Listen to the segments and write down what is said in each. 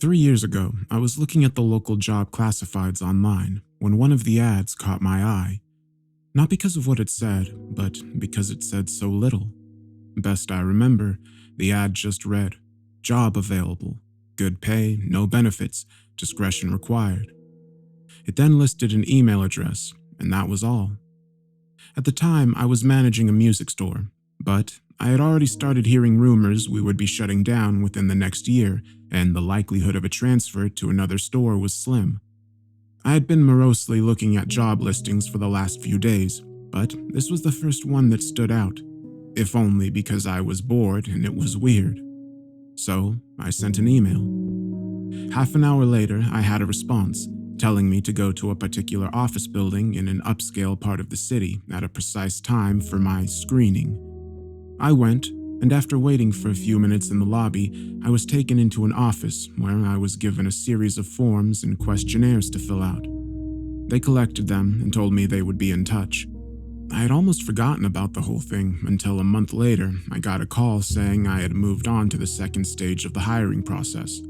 3 years ago, I was looking at the local job classifieds online when one of the ads caught my eye. Not because of what it said, but because it said so little. Best I remember, the ad just read, "Job available. Good pay, no benefits, discretion required." It then listed an email address, and that was all. At the time, I was managing a music store, but I had already started hearing rumors we would be shutting down within the next year, and the likelihood of a transfer to another store was slim. I had been morosely looking at job listings for the last few days, but this was the first one that stood out, if only because I was bored and it was weird. So I sent an email. Half an hour later, I had a response, telling me to go to a particular office building in an upscale part of the city at a precise time for my screening. I went, and after waiting for a few minutes in the lobby, I was taken into an office where I was given a series of forms and questionnaires to fill out. They collected them and told me they would be in touch. I had almost forgotten about the whole thing until a month later I got a call saying I had moved on to the second stage of the hiring process.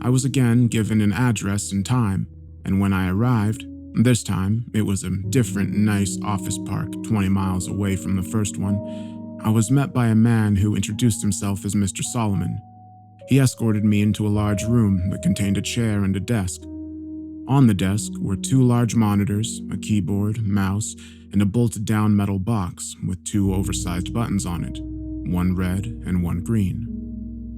I was again given an address and time, and when I arrived, this time it was a different nice office park 20 miles away from the first one, I was met by a man who introduced himself as Mr. Solomon. He escorted me into a large room that contained a chair and a desk. On the desk were 2 large monitors, a keyboard, mouse, and a bolted-down metal box with 2 oversized buttons on it, one red and one green.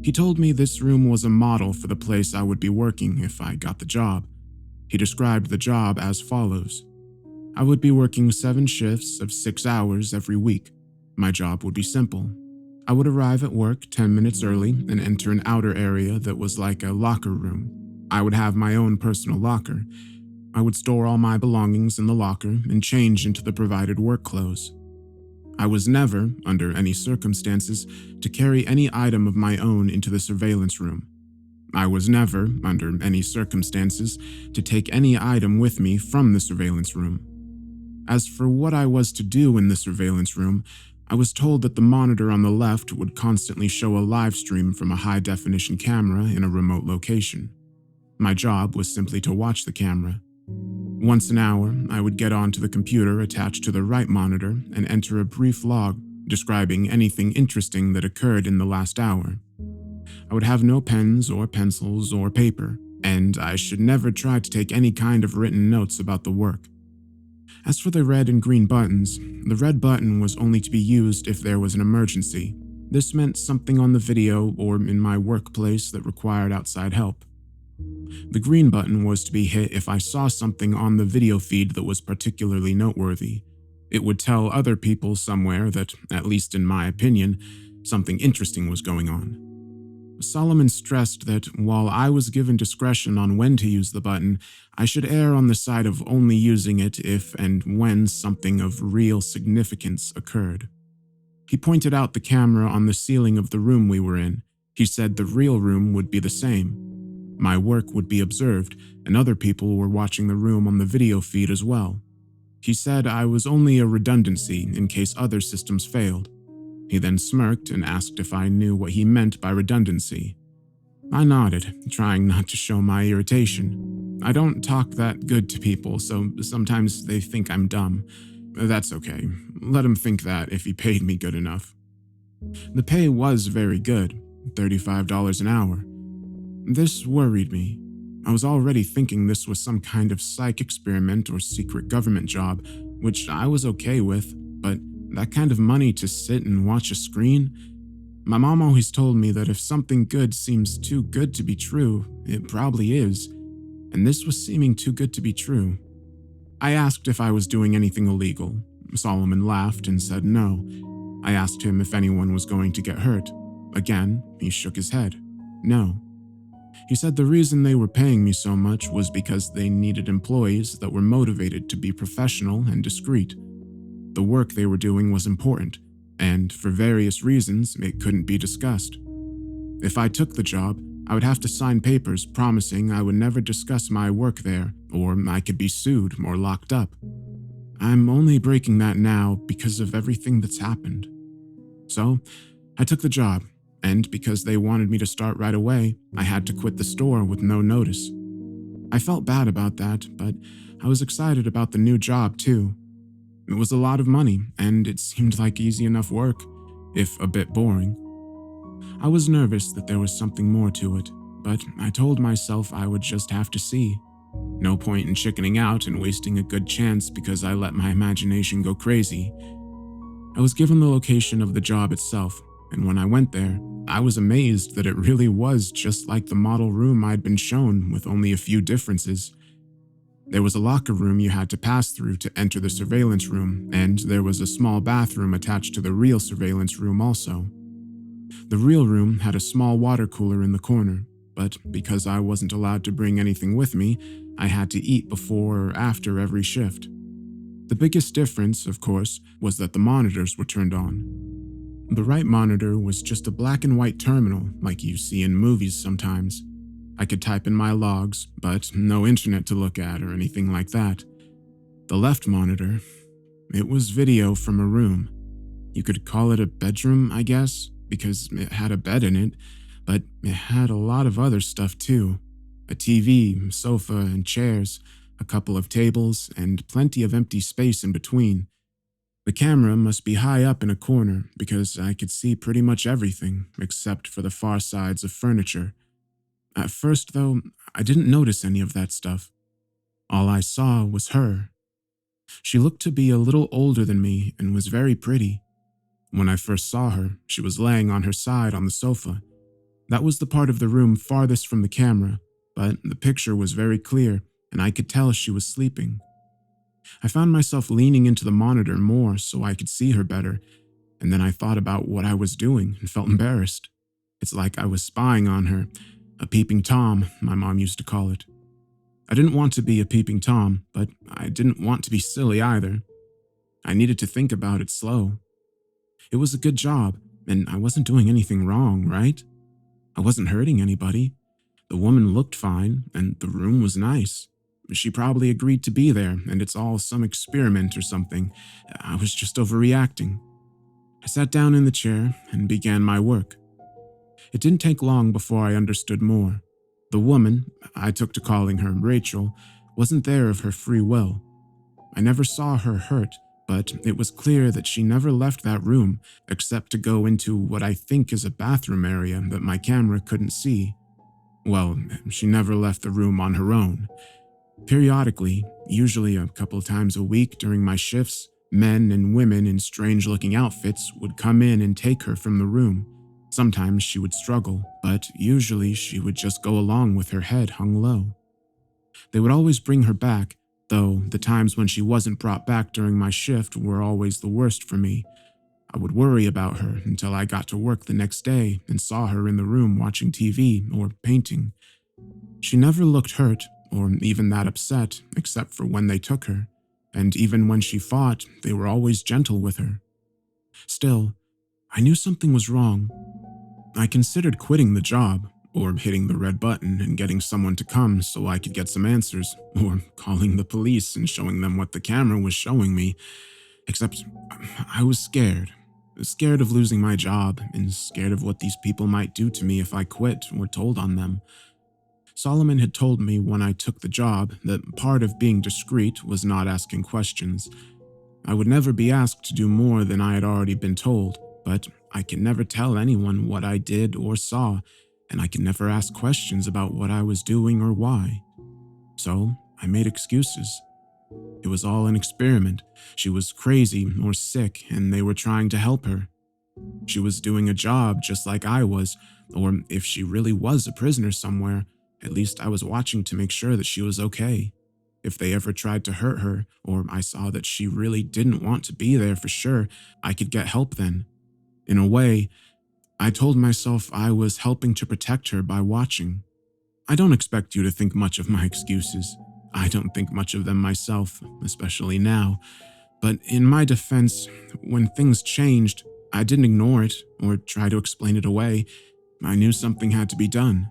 He told me this room was a model for the place I would be working if I got the job. He described the job as follows. I would be working 7 shifts of 6 hours every week. My job would be simple. I would arrive at work 10 minutes early and enter an outer area that was like a locker room. I would have my own personal locker. I would store all my belongings in the locker and change into the provided work clothes. I was never, under any circumstances, to carry any item of my own into the surveillance room. I was never, under any circumstances, to take any item with me from the surveillance room. As for what I was to do in the surveillance room, I was told that the monitor on the left would constantly show a live stream from a high-definition camera in a remote location. My job was simply to watch the camera. Once an hour, I would get onto the computer attached to the right monitor and enter a brief log describing anything interesting that occurred in the last hour. I would have no pens or pencils or paper, and I should never try to take any kind of written notes about the work. As for the red and green buttons, the red button was only to be used if there was an emergency. This meant something on the video or in my workplace that required outside help. The green button was to be hit if I saw something on the video feed that was particularly noteworthy. It would tell other people somewhere that, at least in my opinion, something interesting was going on. Solomon stressed that while I was given discretion on when to use the button, I should err on the side of only using it if and when something of real significance occurred. He pointed out the camera on the ceiling of the room we were in. He said the real room would be the same. My work would be observed, and other people were watching the room on the video feed as well. He said I was only a redundancy in case other systems failed. He then smirked and asked if I knew what he meant by redundancy. I nodded, trying not to show my irritation. I don't talk that good to people, so sometimes they think I'm dumb. That's okay. Let him think that if he paid me good enough. The pay was very good, $35 an hour. This worried me. I was already thinking this was some kind of psych experiment or secret government job, which I was okay with, but that kind of money to sit and watch a screen? My mom always told me that if something good seems too good to be true, it probably is, and this was seeming too good to be true. I asked if I was doing anything illegal. Solomon laughed and said no. I asked him if anyone was going to get hurt. Again, he shook his head. No. He said the reason they were paying me so much was because they needed employees that were motivated to be professional and discreet. The work they were doing was important, and for various reasons, it couldn't be discussed. If I took the job, I would have to sign papers promising I would never discuss my work there, or I could be sued or locked up. I'm only breaking that now because of everything that's happened. So, I took the job, and because they wanted me to start right away, I had to quit the store with no notice. I felt bad about that, but I was excited about the new job too. It was a lot of money, and it seemed like easy enough work, if a bit boring. I was nervous that there was something more to it, but I told myself I would just have to see. No point in chickening out and wasting a good chance because I let my imagination go crazy. I was given the location of the job itself, and when I went there, I was amazed that it really was just like the model room I'd been shown, with only a few differences. There was a locker room you had to pass through to enter the surveillance room, and there was a small bathroom attached to the real surveillance room also. The real room had a small water cooler in the corner, but because I wasn't allowed to bring anything with me, I had to eat before or after every shift. The biggest difference, of course, was that the monitors were turned on. The right monitor was just a black and white terminal like you see in movies sometimes. I could type in my logs, but no internet to look at or anything like that. The left monitor, it was video from a room. You could call it a bedroom, I guess, because it had a bed in it, but it had a lot of other stuff too. A TV, sofa, and chairs, a couple of tables, and plenty of empty space in between. The camera must be high up in a corner because I could see pretty much everything except for the far sides of furniture. At first, though, I didn't notice any of that stuff. All I saw was her. She looked to be a little older than me and was very pretty. When I first saw her, she was laying on her side on the sofa. That was the part of the room farthest from the camera, but the picture was very clear and I could tell she was sleeping. I found myself leaning into the monitor more so I could see her better, and then I thought about what I was doing and felt embarrassed. It's like I was spying on her, a peeping Tom, my mom used to call it. I didn't want to be a peeping Tom, but I didn't want to be silly either. I needed to think about it slow. It was a good job, and I wasn't doing anything wrong, right? I wasn't hurting anybody. The woman looked fine, and the room was nice. She probably agreed to be there, and it's all some experiment or something. I was just overreacting. I sat down in the chair and began my work. It didn't take long before I understood more. The woman, I took to calling her Rachel, wasn't there of her free will. I never saw her hurt, but it was clear that she never left that room except to go into what I think is a bathroom area that my camera couldn't see. Well, she never left the room on her own. Periodically, usually a couple times a week during my shifts, men and women in strange-looking outfits would come in and take her from the room. Sometimes she would struggle, but usually she would just go along with her head hung low. They would always bring her back, though the times when she wasn't brought back during my shift were always the worst for me. I would worry about her until I got to work the next day and saw her in the room watching TV or painting. She never looked hurt or even that upset except for when they took her, and even when she fought, they were always gentle with her. Still, I knew something was wrong. I considered quitting the job, or hitting the red button and getting someone to come so I could get some answers, or calling the police and showing them what the camera was showing me, except I was scared. Scared of losing my job, and scared of what these people might do to me if I quit or told on them. Solomon had told me when I took the job that part of being discreet was not asking questions. I would never be asked to do more than I had already been told, but I could never tell anyone what I did or saw, and I could never ask questions about what I was doing or why. So I made excuses. It was all an experiment. She was crazy or sick, and they were trying to help her. She was doing a job just like I was, or if she really was a prisoner somewhere, at least I was watching to make sure that she was okay. If they ever tried to hurt her, or I saw that she really didn't want to be there for sure, I could get help then. In a way, I told myself I was helping to protect her by watching. I don't expect you to think much of my excuses. I don't think much of them myself, especially now. But in my defense, when things changed, I didn't ignore it or try to explain it away. I knew something had to be done.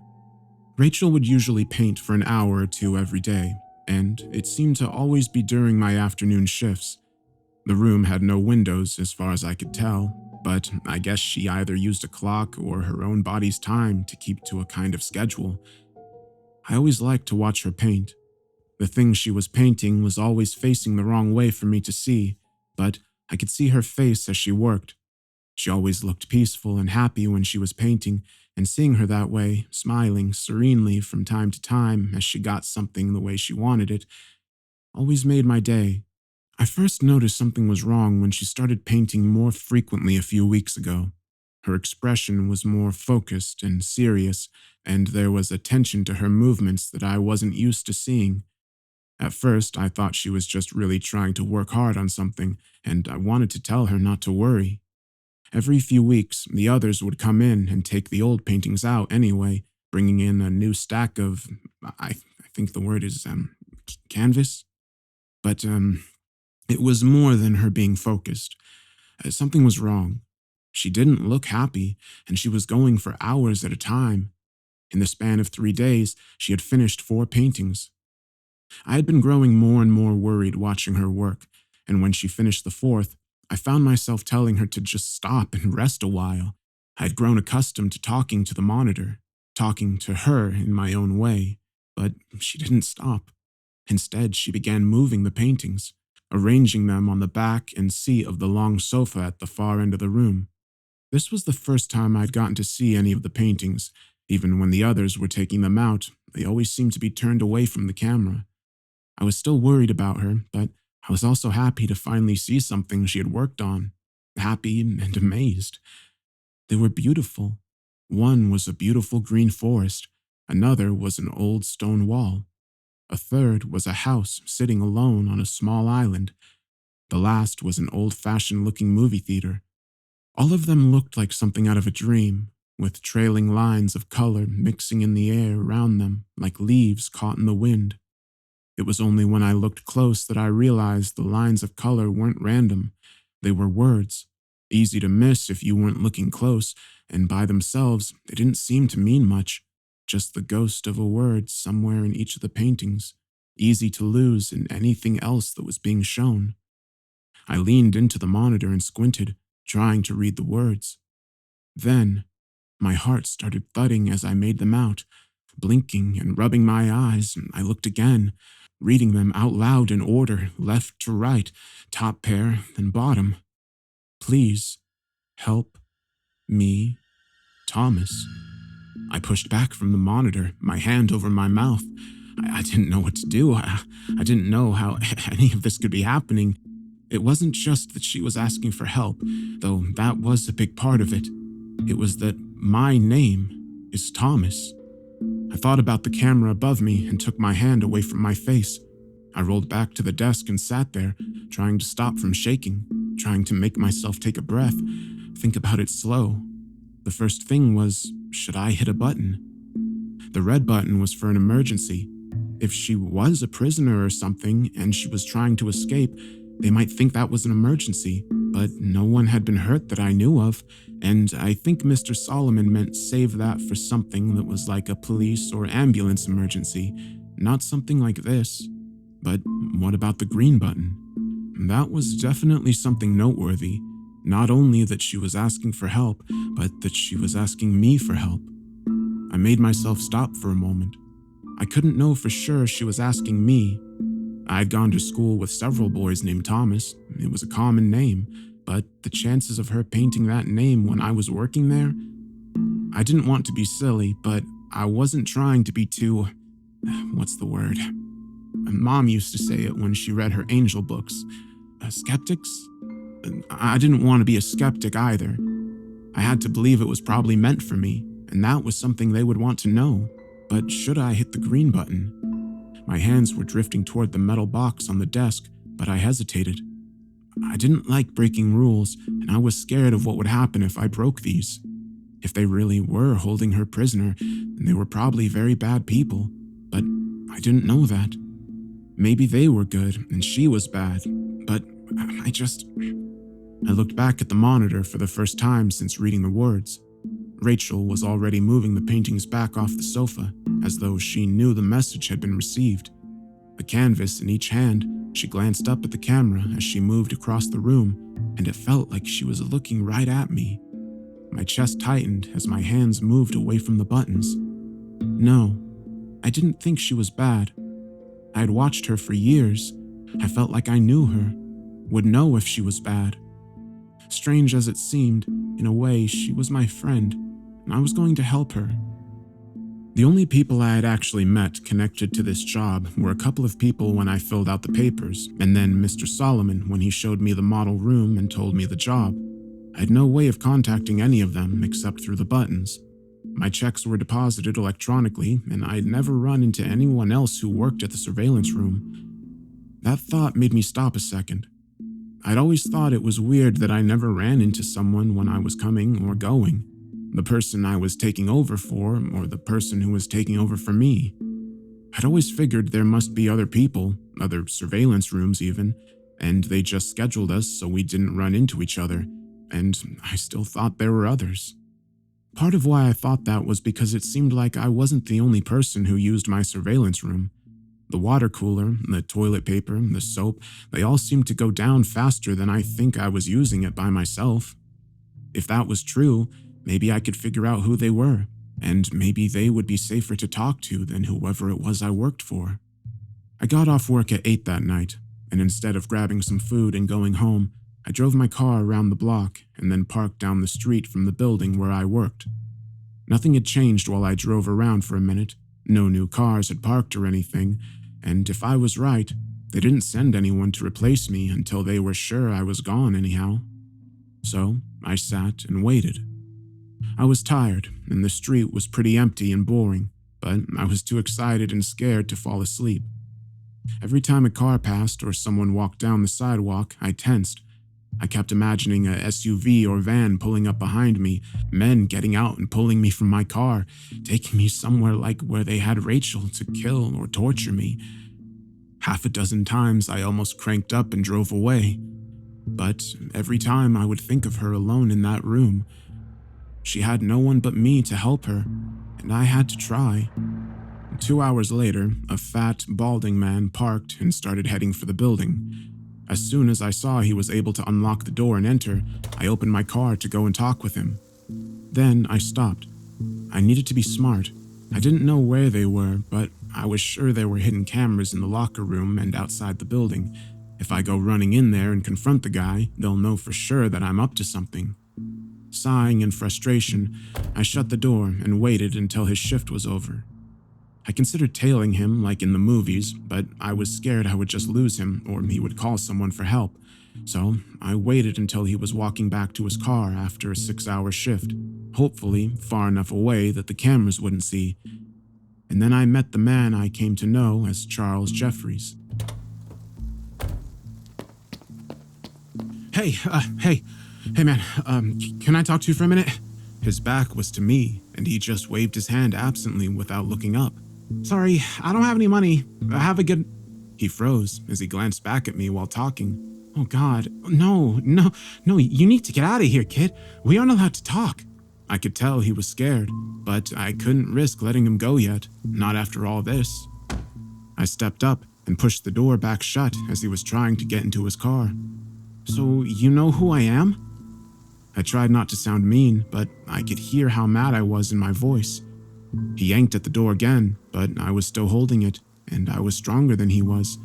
Rachel would usually paint for an hour or two every day, and it seemed to always be during my afternoon shifts. The room had no windows as far as I could tell, but I guess she either used a clock or her own body's time to keep to a kind of schedule. I always liked to watch her paint. The thing she was painting was always facing the wrong way for me to see, but I could see her face as she worked. She always looked peaceful and happy when she was painting, and seeing her that way, smiling serenely from time to time as she got something the way she wanted it, always made my day. I first noticed something was wrong when she started painting more frequently a few weeks ago. Her expression was more focused and serious, and there was a tension to her movements that I wasn't used to seeing. At first, I thought she was just really trying to work hard on something, and I wanted to tell her not to worry. Every few weeks, the others would come in and take the old paintings out anyway, bringing in a new stack of, I think the word is, canvas? But, it was more than her being focused. Something was wrong. She didn't look happy, and she was going for hours at a time. In the span of 3 days, she had finished 4 paintings. I had been growing more and more worried watching her work, and when she finished the 4th, I found myself telling her to just stop and rest a while. I had grown accustomed to talking to the monitor, talking to her in my own way, but she didn't stop. Instead, she began moving the paintings, arranging them on the back and seat of the long sofa at the far end of the room. This was the first time I'd gotten to see any of the paintings. Even when the others were taking them out, they always seemed to be turned away from the camera. I was still worried about her, but I was also happy to finally see something she had worked on. Happy and amazed. They were beautiful. One was a beautiful green forest. Another was an old stone wall. A third was a house sitting alone on a small island. The last was an old-fashioned looking movie theater. All of them looked like something out of a dream, with trailing lines of color mixing in the air around them like leaves caught in the wind. It was only when I looked close that I realized the lines of color weren't random. They were words, easy to miss if you weren't looking close, and by themselves, they didn't seem to mean much. Just the ghost of a word somewhere in each of the paintings, easy to lose in anything else that was being shown. I leaned into the monitor and squinted, trying to read the words. Then, my heart started thudding as I made them out. Blinking and rubbing my eyes, I looked again, reading them out loud in order, left to right, top pair, then bottom. Please, help me, Thomas. I pushed back from the monitor, my hand over my mouth. I didn't know what to do. I didn't know how any of this could be happening. It wasn't just that she was asking for help, though that was a big part of it. It was that my name is Thomas. I thought about the camera above me and took my hand away from my face. I rolled back to the desk and sat there, trying to stop from shaking, trying to make myself take a breath, think about it slow. The first thing was, should I hit a button? The red button was for an emergency. If she was a prisoner or something and she was trying to escape, they might think that was an emergency, but no one had been hurt that I knew of, and I think Mr. Solomon meant save that for something that was like a police or ambulance emergency, not something like this. But what about the green button? That was definitely something noteworthy. Not only that she was asking for help, but that she was asking me for help. I made myself stop for a moment. I couldn't know for sure she was asking me. I had gone to school with several boys named Thomas. It was a common name, but the chances of her painting that name when I was working there? I didn't want to be silly, but I wasn't trying to be too... what's the word? Mom used to say it when she read her angel books. Skeptics? I didn't want to be a skeptic either. I had to believe it was probably meant for me, and that was something they would want to know. But should I hit the green button? My hands were drifting toward the metal box on the desk, but I hesitated. I didn't like breaking rules, and I was scared of what would happen if I broke these. If they really were holding her prisoner, then they were probably very bad people, but I didn't know that. Maybe they were good and she was bad, but I looked back at the monitor for the first time since reading the words. Rachel was already moving the paintings back off the sofa, as though she knew the message had been received. a canvas in each hand. She glanced up at the camera as she moved across the room, and it felt like she was looking right at me. My chest tightened as my hands moved away from the buttons. No, I didn't think she was bad. I had watched her for years. I felt like I knew her, would know if she was bad. Strange as it seemed, in a way, she was my friend, and I was going to help her. The only people I had actually met connected to this job were a couple of people when I filled out the papers, and then Mr. Solomon when he showed me the model room and told me the job. I had no way of contacting any of them except through the buttons. My checks were deposited electronically, and I had never run into anyone else who worked at the surveillance room. That thought made me stop a second. I'd always thought it was weird that I never ran into someone when I was coming or going. The person I was taking over for, or the person who was taking over for me. I'd always figured there must be other people, other surveillance rooms even, and they just scheduled us so we didn't run into each other, and I still thought there were others. Part of why I thought that was because it seemed like I wasn't the only person who used my surveillance room. The water cooler, the toilet paper, the soap, they all seemed to go down faster than I think I was using it by myself. If that was true, maybe I could figure out who they were, and maybe they would be safer to talk to than whoever it was I worked for. I got off work at 8 that night, and instead of grabbing some food and going home, I drove my car around the block and then parked down the street from the building where I worked. Nothing had changed while I drove around for a minute. No new cars had parked or anything, and if I was right, they didn't send anyone to replace me until they were sure I was gone anyhow. So I sat and waited. I was tired, and the street was pretty empty and boring, but I was too excited and scared to fall asleep. Every time a car passed or someone walked down the sidewalk, I tensed. I kept imagining a SUV or van pulling up behind me, men getting out and pulling me from my car, taking me somewhere like where they had Rachel to kill or torture me. Half a dozen times I almost cranked up and drove away, but every time I would think of her alone in that room. She had no one but me to help her, and I had to try. 2 hours later, a fat, balding man parked and started heading for the building. As soon as I saw he was able to unlock the door and enter, I opened my car to go and talk with him. Then I stopped. I needed to be smart. I didn't know where they were, but I was sure there were hidden cameras in the locker room and outside the building. If I go running in there and confront the guy, they'll know for sure that I'm up to something. Sighing in frustration, I shut the door and waited until his shift was over. I considered tailing him like in the movies, but I was scared I would just lose him or he would call someone for help. So I waited until he was walking back to his car after a 6-hour shift, hopefully far enough away that the cameras wouldn't see. And then I met the man I came to know as Charles Jeffries. Hey man, can I talk to you for a minute? His back was to me, and he just waved his hand absently without looking up. Sorry, I don't have any money. Have a good... He froze as he glanced back at me while talking. Oh God, no, you need to get out of here, kid. We aren't allowed to talk. I could tell he was scared, but I couldn't risk letting him go yet, not after all this. I stepped up and pushed the door back shut as he was trying to get into his car. So you know who I am? I tried not to sound mean, but I could hear how mad I was in my voice. He yanked at the door again, but I was still holding it, and I was stronger than he was.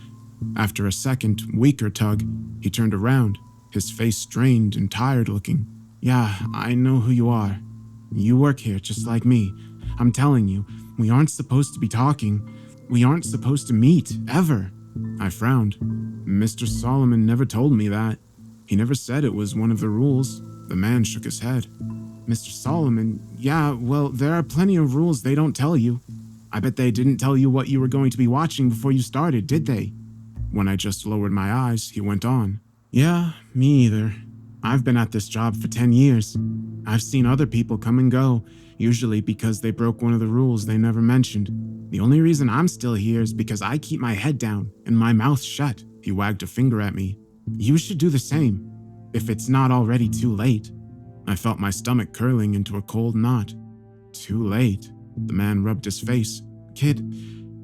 After a second, weaker tug, he turned around, his face strained and tired looking. Yeah, I know who you are. You work here just like me. I'm telling you, we aren't supposed to be talking. We aren't supposed to meet, ever. I frowned. Mr. Solomon never told me that. He never said it was one of the rules. The man shook his head. Mr. Solomon, yeah, well, there are plenty of rules they don't tell you. I bet they didn't tell you what you were going to be watching before you started, did they? When I just lowered my eyes, he went on. Yeah, me either. I've been at this job for 10 years. I've seen other people come and go, usually because they broke one of the rules they never mentioned. The only reason I'm still here is because I keep my head down and my mouth shut. He wagged a finger at me. You should do the same, if it's not already too late. I felt my stomach curling into a cold knot. Too late. The man rubbed his face. Kid,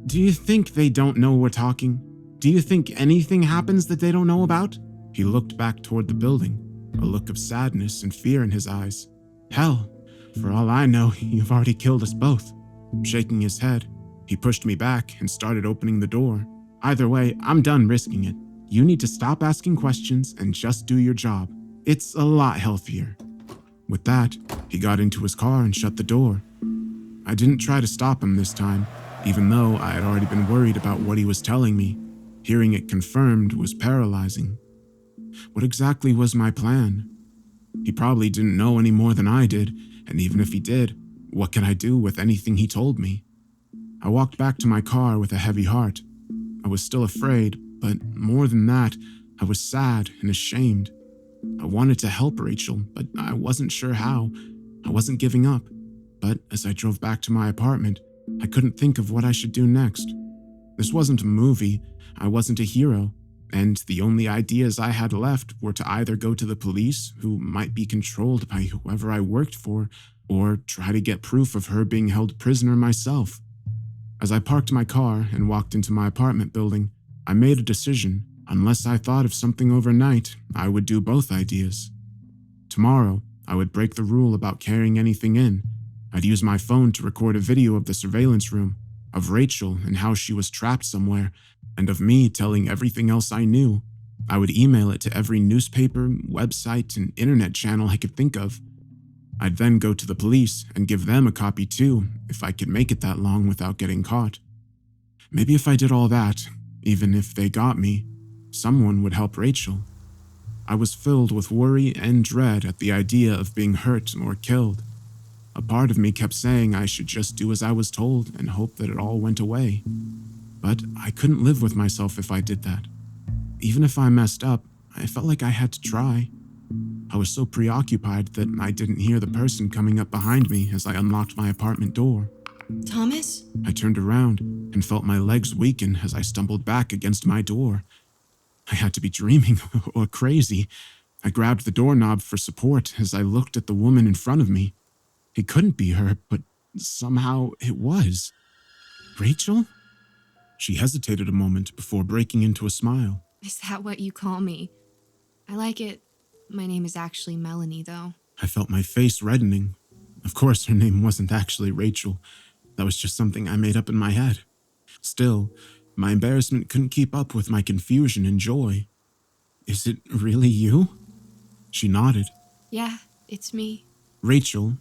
Do you think they don't know we're talking? Do you think anything happens that they don't know about? He looked back toward the building, a look of sadness and fear in his eyes. Hell, for all I know, you've already killed us both. Shaking his head, he pushed me back and started opening the door. Either way, I'm done risking it. You need to stop asking questions and just do your job. It's a lot healthier. With that, he got into his car and shut the door. I didn't try to stop him this time, even though I had already been worried about what he was telling me. Hearing it confirmed was paralyzing. What exactly was my plan? He probably didn't know any more than I did, and even if he did, what could I do with anything he told me? I walked back to my car with a heavy heart. I was still afraid, but more than that, I was sad and ashamed. I wanted to help Rachel, but I wasn't sure how. I wasn't giving up. But as I drove back to my apartment, I couldn't think of what I should do next. This wasn't a movie. I wasn't a hero. And the only ideas I had left were to either go to the police, who might be controlled by whoever I worked for, or try to get proof of her being held prisoner myself. As I parked my car and walked into my apartment building, I made a decision. Unless I thought of something overnight, I would do both ideas. Tomorrow, I would break the rule about carrying anything in. I'd use my phone to record a video of the surveillance room, of Rachel and how she was trapped somewhere, and of me telling everything else I knew. I would email it to every newspaper, website, and internet channel I could think of. I'd then go to the police and give them a copy too, if I could make it that long without getting caught. Maybe if I did all that, even if they got me, someone would help Rachel. I was filled with worry and dread at the idea of being hurt or killed. A part of me kept saying I should just do as I was told and hope that it all went away. But I couldn't live with myself if I did that. Even if I messed up, I felt like I had to try. I was so preoccupied that I didn't hear the person coming up behind me as I unlocked my apartment door. Thomas? I turned around and felt my legs weaken as I stumbled back against my door. I had to be dreaming or crazy. I grabbed the doorknob for support as I looked at the woman in front of me. It couldn't be her, but somehow it was. Rachel? She hesitated a moment before breaking into a smile. Is that what you call me? I like it. My name is actually Melanie, though. I felt my face reddening. Of course, her name wasn't actually Rachel. That was just something I made up in my head. Still, my embarrassment couldn't keep up with my confusion and joy. Is it really you? She nodded. Yeah, it's me. Rachel,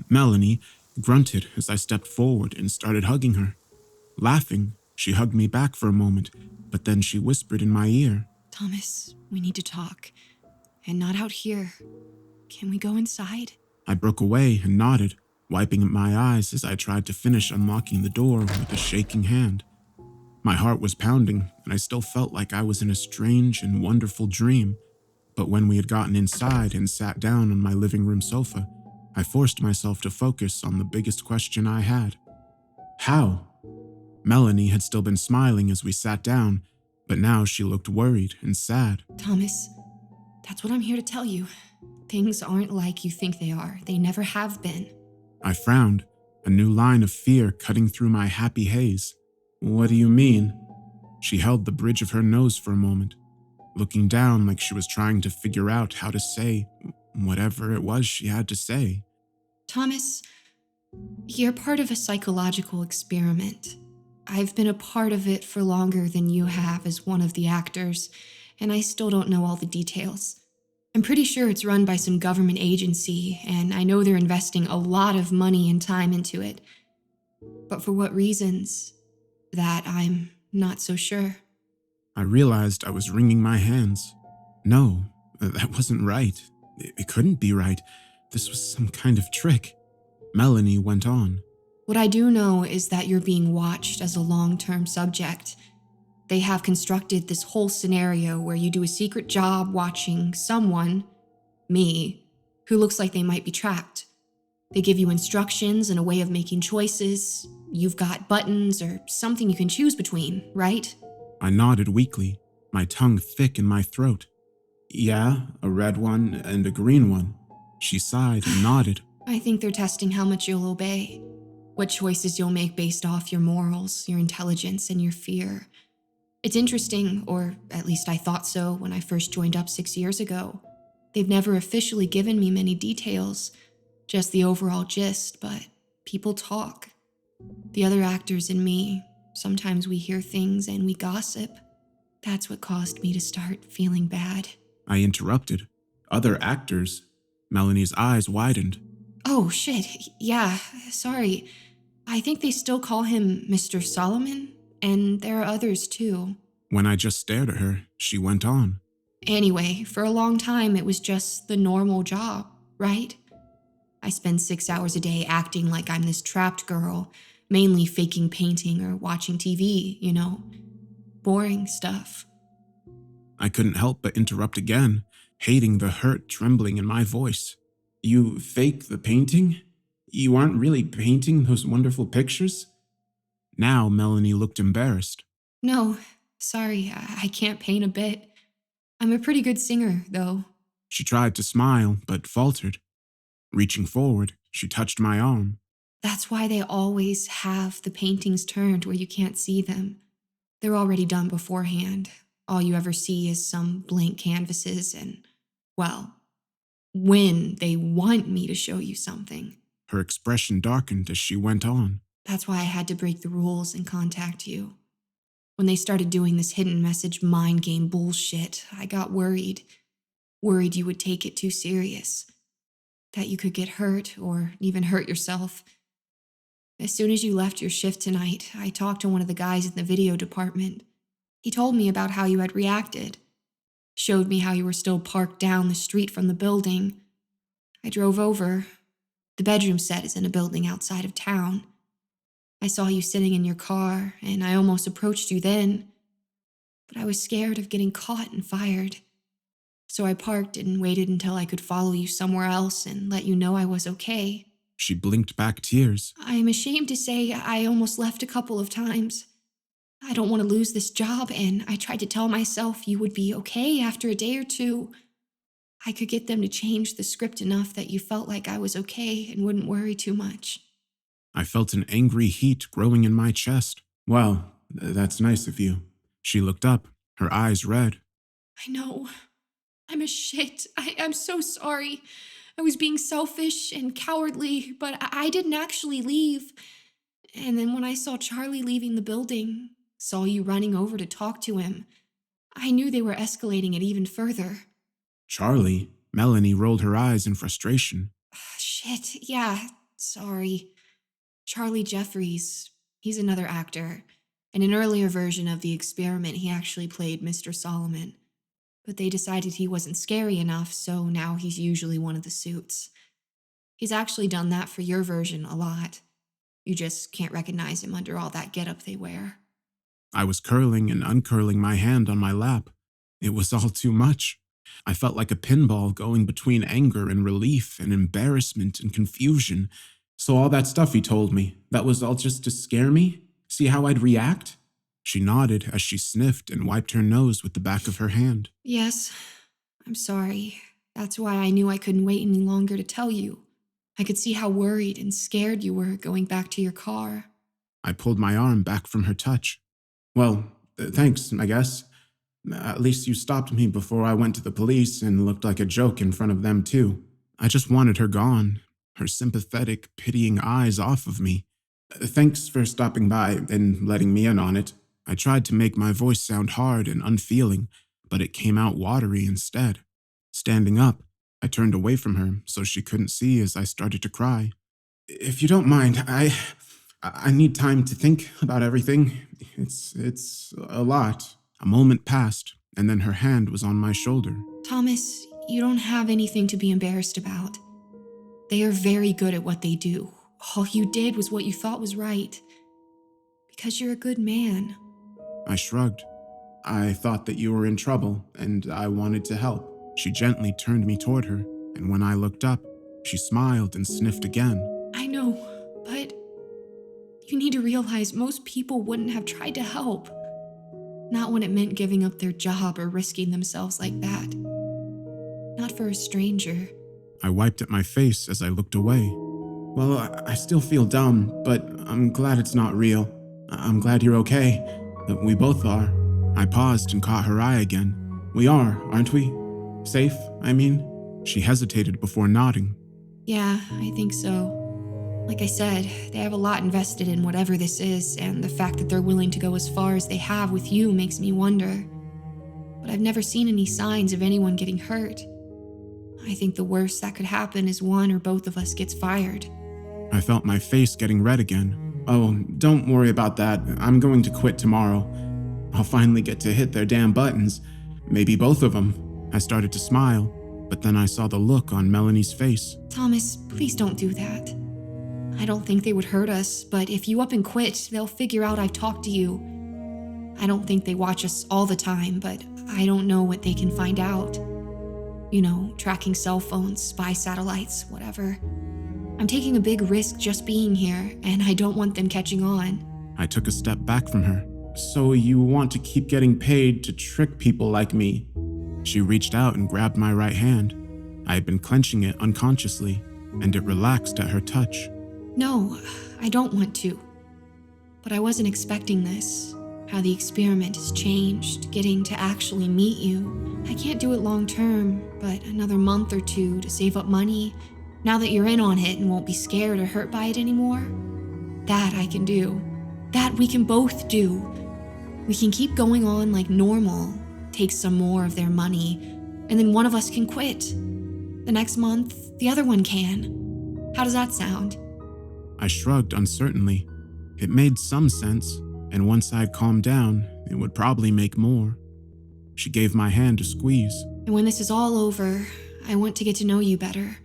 Melanie, grunted as I stepped forward and started hugging her. Laughing, she hugged me back for a moment, but then she whispered in my ear. Thomas, we need to talk. And not out here. Can we go inside? I broke away and nodded, wiping at my eyes as I tried to finish unlocking the door with a shaking hand. My heart was pounding, and I still felt like I was in a strange and wonderful dream. But when we had gotten inside and sat down on my living room sofa, I forced myself to focus on the biggest question I had. How? Melanie had still been smiling as we sat down, but now she looked worried and sad. Thomas, that's what I'm here to tell you. Things aren't like you think they are. They never have been. I frowned, a new line of fear cutting through my happy haze. What do you mean? She held the bridge of her nose for a moment, looking down like she was trying to figure out how to say whatever it was she had to say. Thomas, you're part of a psychological experiment. I've been a part of it for longer than you have as one of the actors, and I still don't know all the details. I'm pretty sure it's run by some government agency, and I know they're investing a lot of money and time into it. But for what reasons? That I'm not so sure. I realized I was wringing my hands. No, that wasn't right. It couldn't be right. This was some kind of trick. Melanie went on. What I do know is that you're being watched as a long-term subject. They have constructed this whole scenario where you do a secret job watching someone, me, who looks like they might be trapped. They give you instructions and a way of making choices. You've got buttons or something you can choose between, right? I nodded weakly, my tongue thick in my throat. Yeah, a red one and a green one. She sighed and nodded. I think they're testing how much you'll obey. what choices you'll make based off your morals, your intelligence, and your fear. It's interesting, or at least I thought so when I first joined up 6 years ago. They've never officially given me many details, just the overall gist, but people talk. The other actors and me, sometimes we hear things and we gossip. That's what caused me to start feeling bad. I interrupted. Other actors? Melanie's eyes widened. Oh, shit. Yeah, sorry. I think they still call him Mr. Solomon, and there are others too. When I just stared at her, she went on. Anyway, for a long time, it was just the normal job, right? I spend 6 hours a day acting like I'm this trapped girl, mainly faking painting or watching TV, boring stuff. I couldn't help but interrupt again, hating the hurt trembling in my voice. You fake the painting? You aren't really painting those wonderful pictures? Now Melanie looked embarrassed. No, sorry, I can't paint a bit. I'm a pretty good singer, though. She tried to smile, but faltered. Reaching forward, she touched my arm. That's why they always have the paintings turned where you can't see them. They're already done beforehand. All you ever see is some blank canvases and, well, when they want me to show you something. Her expression darkened as she went on. That's why I had to break the rules and contact you. When they started doing this hidden message mind game bullshit, I got worried. Worried you would take it too serious. That you could get hurt or even hurt yourself. As soon as you left your shift tonight, I talked to one of the guys in the video department. He told me about how you had reacted. Showed me how you were still parked down the street from the building. I drove over. The bedroom set is in a building outside of town. I saw you sitting in your car, and I almost approached you then. But I was scared of getting caught and fired. So I parked and waited until I could follow you somewhere else and let you know I was okay. She blinked back tears. I am ashamed to say I almost left a couple of times. I don't want to lose this job, and I tried to tell myself you would be okay after a day or two. I could get them to change the script enough that you felt like I was okay and wouldn't worry too much. I felt an angry heat growing in my chest. Well, that's nice of you. She looked up, her eyes red. I know. I'm a shit. I'm so sorry. I was being selfish and cowardly, but I didn't actually leave. And then when I saw Charlie leaving the building, saw you running over to talk to him, I knew they were escalating it even further. Charlie? Melanie rolled her eyes in frustration. Shit, yeah, sorry. Charlie Jeffries, he's another actor. In an earlier version of the experiment, he actually played Mr. Solomon. But they decided he wasn't scary enough, so now he's usually one of the suits. He's actually done that for your version a lot. You just can't recognize him under all that getup they wear. I was curling and uncurling my hand on my lap. It was all too much. I felt like a pinball going between anger and relief and embarrassment and confusion. So all that stuff he told me, that was all just to scare me? See how I'd react? She nodded as she sniffed and wiped her nose with the back of her hand. Yes, I'm sorry. That's why I knew I couldn't wait any longer to tell you. I could see how worried and scared you were going back to your car. I pulled my arm back from her touch. Well, thanks, I guess. At least you stopped me before I went to the police and looked like a joke in front of them too. I just wanted her gone, her sympathetic, pitying eyes off of me. Thanks for stopping by and letting me in on it. I tried to make my voice sound hard and unfeeling, but it came out watery instead. Standing up, I turned away from her so she couldn't see as I started to cry. If you don't mind, I need time to think about everything. It's a lot. A moment passed, and then her hand was on my shoulder. Thomas, you don't have anything to be embarrassed about. They are very good at what they do. All you did was what you thought was right. Because you're a good man. I shrugged. I thought that you were in trouble, and I wanted to help. She gently turned me toward her, and when I looked up, she smiled and sniffed again. I know, but you need to realize most people wouldn't have tried to help. Not when it meant giving up their job or risking themselves like that. Not for a stranger. I wiped at my face as I looked away. Well, I still feel dumb, but I'm glad it's not real. I'm glad you're okay. That we both are. I paused and caught her eye again. We are, aren't we? Safe, I mean? She hesitated before nodding. Yeah, I think so. Like I said, they have a lot invested in whatever this is, and the fact that they're willing to go as far as they have with you makes me wonder. But I've never seen any signs of anyone getting hurt. I think the worst that could happen is one or both of us gets fired. I felt my face getting red again. Oh, don't worry about that. I'm going to quit tomorrow. I'll finally get to hit their damn buttons. Maybe both of them. I started to smile, but then I saw the look on Melanie's face. Thomas, please don't do that. I don't think they would hurt us, but if you up and quit, they'll figure out I've talked to you. I don't think they watch us all the time, but I don't know what they can find out. You know, tracking cell phones, spy satellites, whatever. I'm taking a big risk just being here, and I don't want them catching on. I took a step back from her. So you want to keep getting paid to trick people like me? She reached out and grabbed my right hand. I had been clenching it unconsciously, and it relaxed at her touch. No, I don't want to. But I wasn't expecting this. How the experiment has changed, getting to actually meet you. I can't do it long term, but another month or two to save up money, now that you're in on it and won't be scared or hurt by it anymore. That I can do. That we can both do. We can keep going on like normal, take some more of their money, and then one of us can quit. The next month, the other one can. How does that sound? I shrugged uncertainly. It made some sense, and once I'd calmed down, it would probably make more. She gave my hand a squeeze. And when this is all over, I want to get to know you better.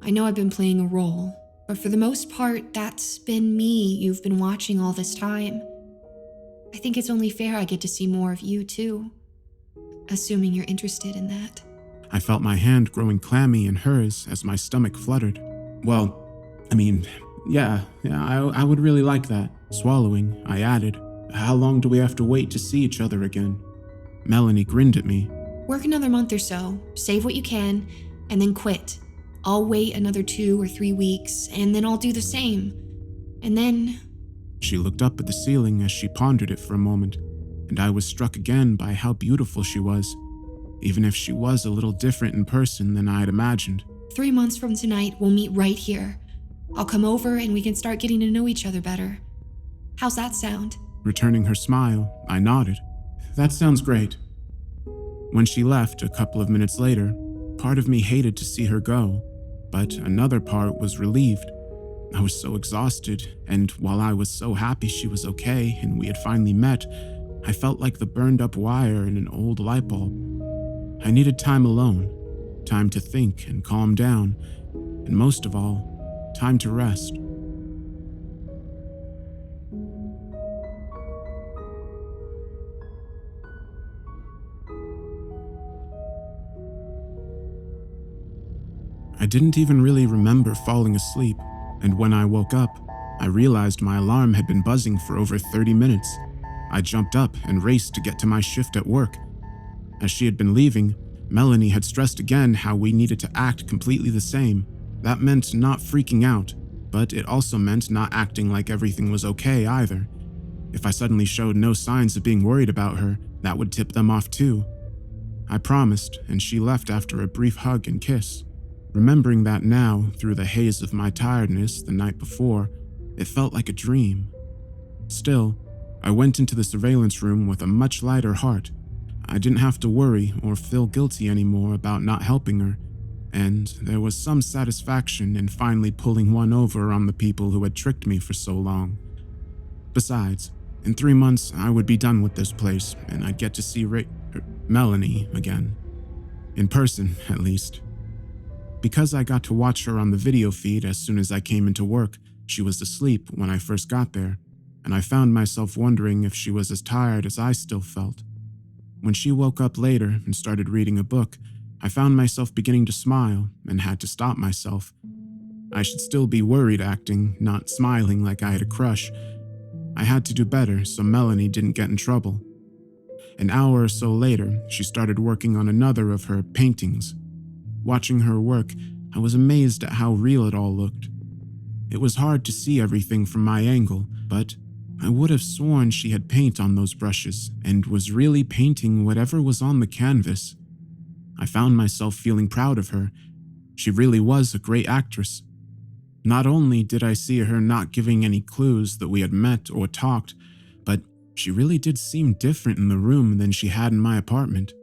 I know I've been playing a role, but for the most part, that's been me you've been watching all this time. I think it's only fair I get to see more of you too, assuming you're interested in that. I felt my hand growing clammy in hers as my stomach fluttered. Well, I mean, yeah, I would really like that. Swallowing, I added, how long do we have to wait to see each other again? Melanie grinned at me. Work another month or so, save what you can, and then quit. I'll wait another 2 or 3 weeks, and then I'll do the same. And then... She looked up at the ceiling as she pondered it for a moment, and I was struck again by how beautiful she was, even if she was a little different in person than I had imagined. 3 months from tonight, we'll meet right here. I'll come over and we can start getting to know each other better. How's that sound? Returning her smile, I nodded. That sounds great. When she left a couple of minutes later, part of me hated to see her go, but another part was relieved. I was so exhausted, and while I was so happy she was okay and we had finally met, I felt like the burned up wire in an old light bulb. I needed time alone, time to think and calm down, and most of all, time to rest. I didn't even really remember falling asleep, and when I woke up, I realized my alarm had been buzzing for over 30 minutes. I jumped up and raced to get to my shift at work. As she had been leaving, Melanie had stressed again how we needed to act completely the same. That meant not freaking out, but it also meant not acting like everything was okay either. If I suddenly showed no signs of being worried about her, that would tip them off too. I promised, and she left after a brief hug and kiss. Remembering that now, through the haze of my tiredness the night before, it felt like a dream. Still, I went into the surveillance room with a much lighter heart. I didn't have to worry or feel guilty anymore about not helping her, and there was some satisfaction in finally pulling one over on the people who had tricked me for so long. Besides, in 3 months I would be done with this place, and I'd get to see Melanie again. In person, at least. Because I got to watch her on the video feed as soon as I came into work, she was asleep when I first got there, and I found myself wondering if she was as tired as I still felt. When she woke up later and started reading a book, I found myself beginning to smile and had to stop myself. I should still be worried acting, not smiling like I had a crush. I had to do better so Melanie didn't get in trouble. An hour or so later, she started working on another of her paintings. Watching her work, I was amazed at how real it all looked. It was hard to see everything from my angle, but I would have sworn she had paint on those brushes and was really painting whatever was on the canvas. I found myself feeling proud of her. She really was a great actress. Not only did I see her not giving any clues that we had met or talked, but she really did seem different in the room than she had in my apartment.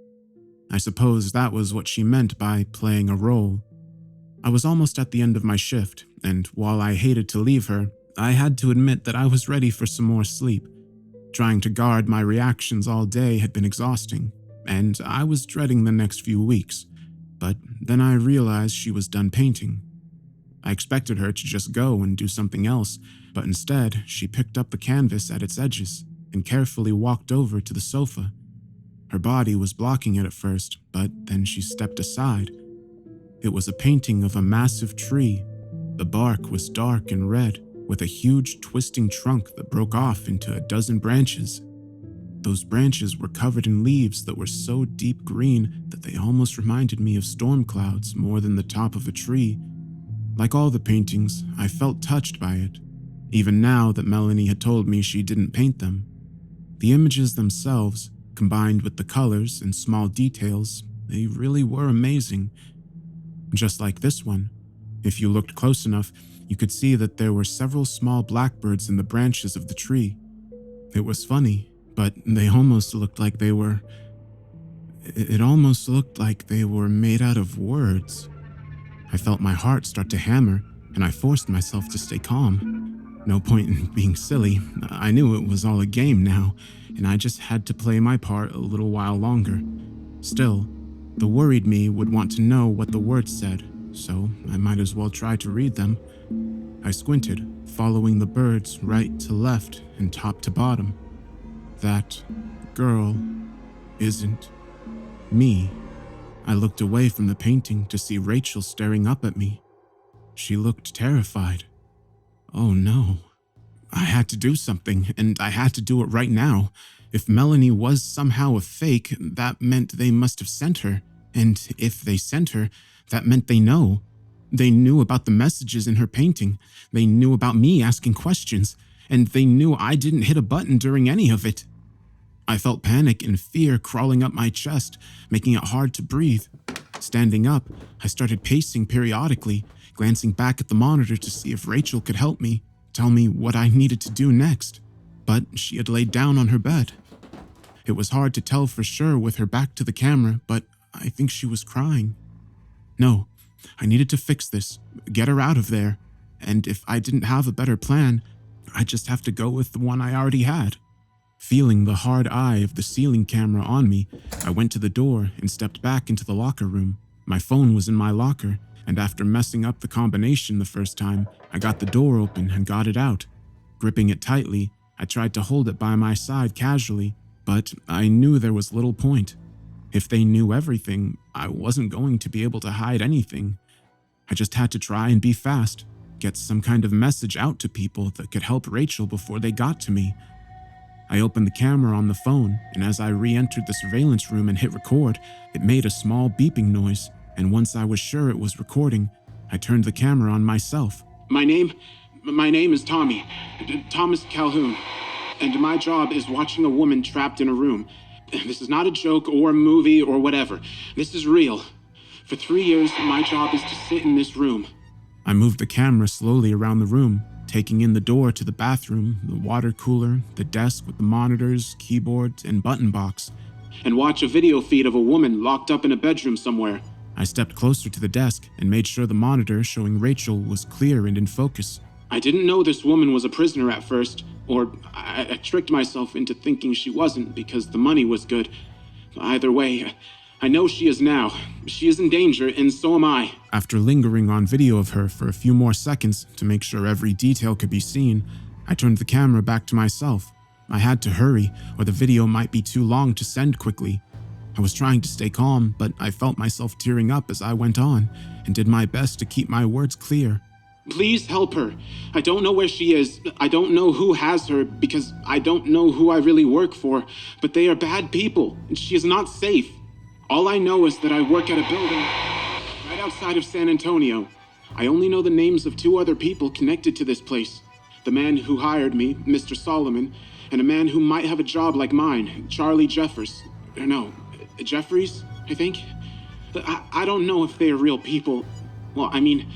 I suppose that was what she meant by playing a role. I was almost at the end of my shift, and while I hated to leave her, I had to admit that I was ready for some more sleep. Trying to guard my reactions all day had been exhausting, and I was dreading the next few weeks. But then I realized she was done painting. I expected her to just go and do something else, but instead she picked up the canvas at its edges and carefully walked over to the sofa. Her body was blocking it at first, but then she stepped aside. It was a painting of a massive tree. The bark was dark and red, with a huge twisting trunk that broke off into a dozen branches. Those branches were covered in leaves that were so deep green that they almost reminded me of storm clouds more than the top of a tree. Like all the paintings, I felt touched by it, even now that Melanie had told me she didn't paint them. The images themselves, combined with the colors and small details, they really were amazing. Just like this one. If you looked close enough, you could see that there were several small blackbirds in the branches of the tree. It was funny, but they almost looked like they were... It almost looked like they were made out of words. I felt my heart start to hammer, and I forced myself to stay calm. No point in being silly. I knew it was all a game now, and I just had to play my part a little while longer. Still, the worried me would want to know what the words said, so I might as well try to read them. I squinted, following the birds right to left and top to bottom. That girl isn't me. I looked away from the painting to see Rachel staring up at me. She looked terrified. Oh no. I had to do something, and I had to do it right now. If Melanie was somehow a fake, that meant they must have sent her. And if they sent her, that meant they know. They knew about the messages in her painting. They knew about me asking questions. And they knew I didn't hit a button during any of it. I felt panic and fear crawling up my chest, making it hard to breathe. Standing up, I started pacing periodically, glancing back at the monitor to see if Rachel could help me, tell me what I needed to do next. But she had laid down on her bed. It was hard to tell for sure with her back to the camera, but I think she was crying. No, I needed to fix this, get her out of there, and if I didn't have a better plan, I'd just have to go with the one I already had. Feeling the hard eye of the ceiling camera on me, I went to the door and stepped back into the locker room. My phone was in my locker, and after messing up the combination the first time, I got the door open and got it out. Gripping it tightly, I tried to hold it by my side casually, but I knew there was little point. If they knew everything, I wasn't going to be able to hide anything. I just had to try and be fast, get some kind of message out to people that could help Rachel before they got to me. I opened the camera on the phone, and as I re-entered the surveillance room and hit record, it made a small beeping noise, and once I was sure it was recording, I turned the camera on myself. My name is Tommy, Thomas Calhoun, and my job is watching a woman trapped in a room. This is not a joke or a movie or whatever. This is real. For 3 years, my job is to sit in this room. I moved the camera slowly around the room, taking in the door to the bathroom, the water cooler, the desk with the monitors, keyboard, and button box, and watch a video feed of a woman locked up in a bedroom somewhere. I stepped closer to the desk and made sure the monitor showing Rachel was clear and in focus. I didn't know this woman was a prisoner at first, or I tricked myself into thinking she wasn't because the money was good. Either way, I know she is now. She is in danger, and so am I. After lingering on video of her for a few more seconds to make sure every detail could be seen, I turned the camera back to myself. I had to hurry, or the video might be too long to send quickly. I was trying to stay calm, but I felt myself tearing up as I went on, and did my best to keep my words clear. Please help her. I don't know where she is. I don't know who has her, because I don't know who I really work for, but they are bad people, and she is not safe. All I know is that I work at a building right outside of San Antonio. I only know the names of 2 other people connected to this place. The man who hired me, Mr. Solomon, and a man who might have a job like mine, Charlie Jeffers. Or no, Jeffries, I think? I don't know if they are real people. Well, I mean,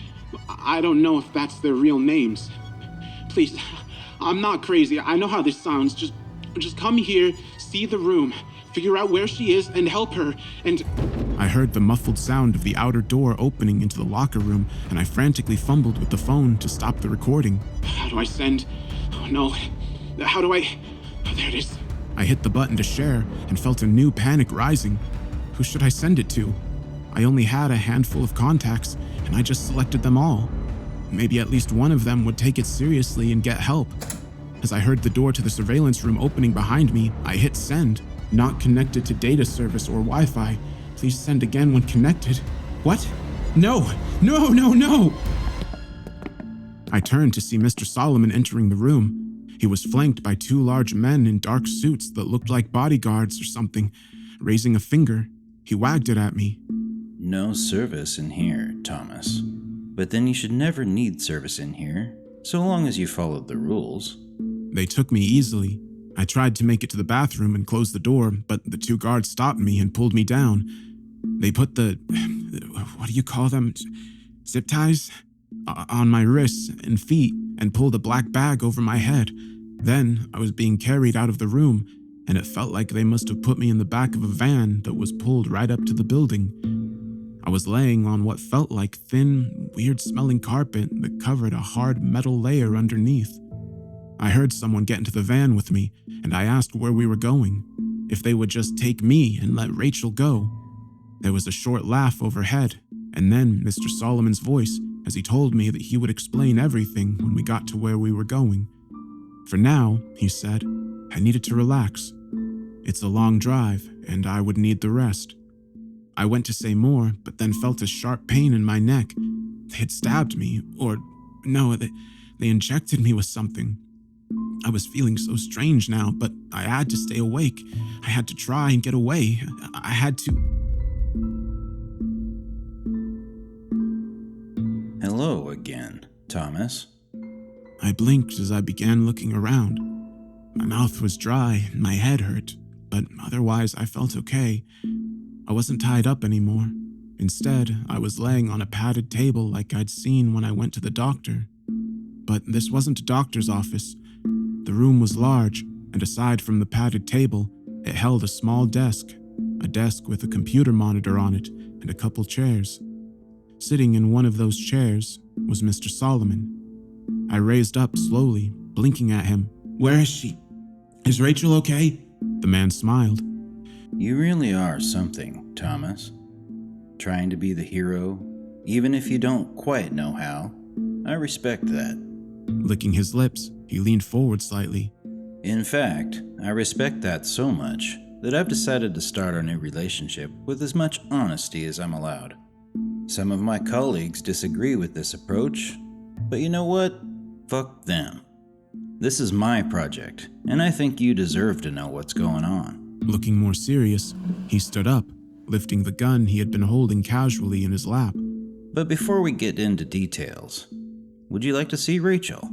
I don't know if that's their real names. Please, I'm not crazy. I know how this sounds. Just come here, see the room, figure out where she is, and help her, and... I heard the muffled sound of the outer door opening into the locker room, and I frantically fumbled with the phone to stop the recording. How do I send? Oh no. How do I... Oh, there it is. I hit the button to share and felt a new panic rising. Who should I send it to? I only had a handful of contacts, and I just selected them all. Maybe at least one of them would take it seriously and get help. As I heard the door to the surveillance room opening behind me, I hit send. Not connected to data service or Wi-Fi. Please send again when connected. What? No! No, no, no! I turned to see Mr. Solomon entering the room. He was flanked by 2 large men in dark suits that looked like bodyguards or something. Raising a finger, he wagged it at me. No service in here, Thomas. But then you should never need service in here, so long as you followed the rules. They took me easily. I tried to make it to the bathroom and close the door, but the 2 guards stopped me and pulled me down. They put the what do you call them? Zip ties? On my wrists and feet and pulled a black bag over my head. Then I was being carried out of the room, and it felt like they must have put me in the back of a van that was pulled right up to the building. I was laying on what felt like thin, weird-smelling carpet that covered a hard metal layer underneath. I heard someone get into the van with me, and I asked where we were going, if they would just take me and let Rachel go. There was a short laugh overhead, and then Mr. Solomon's voice as he told me that he would explain everything when we got to where we were going. For now, he said, I needed to relax. It's a long drive, and I would need the rest. I went to say more, but then felt a sharp pain in my neck. They had stabbed me, or no, they injected me with something. I was feeling so strange now, but I had to stay awake. I had to try and get away. I had to... Hello again, Thomas. I blinked as I began looking around. My mouth was dry and my head hurt, but otherwise I felt okay. I wasn't tied up anymore. Instead, I was laying on a padded table like I'd seen when I went to the doctor. But this wasn't a doctor's office. The room was large, and aside from the padded table, it held a small desk, a desk with a computer monitor on it and a couple chairs. Sitting in one of those chairs was Mr. Solomon. I raised up slowly, blinking at him. Where is she? Is Rachel okay? The man smiled. You really are something, Thomas. Trying to be the hero, even if you don't quite know how. I respect that. Licking his lips, he leaned forward slightly. In fact, I respect that so much that I've decided to start our new relationship with as much honesty as I'm allowed. Some of my colleagues disagree with this approach, but you know what? Fuck them. This is my project, and I think you deserve to know what's going on. Looking more serious, he stood up, lifting the gun he had been holding casually in his lap. But before we get into details, would you like to see Rachel?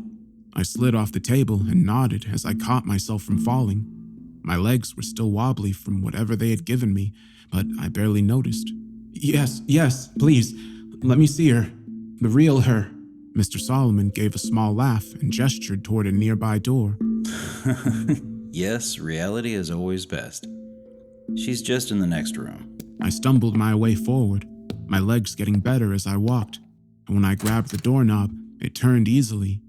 I slid off the table and nodded as I caught myself from falling. My legs were still wobbly from whatever they had given me, but I barely noticed. Yes, please, let me see her. The real her. Mr. Solomon gave a small laugh and gestured toward a nearby door. Yes, reality is always best. She's just in the next room. I stumbled my way forward, my legs getting better as I walked, and when I grabbed the doorknob, it turned easily.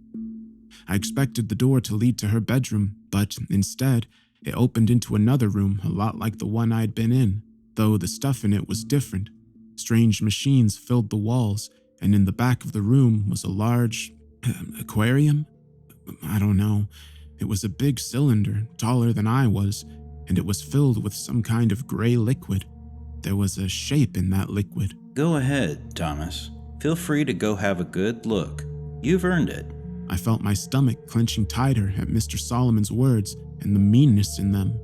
I expected the door to lead to her bedroom, but instead, it opened into another room a lot like the one I'd been in, though the stuff in it was different. Strange machines filled the walls, and in the back of the room was a large aquarium? I don't know. It was a big cylinder, taller than I was, and it was filled with some kind of gray liquid. There was a shape in that liquid. Go ahead, Thomas. Feel free to go have a good look. You've earned it. I felt my stomach clenching tighter at Mr. Solomon's words and the meanness in them.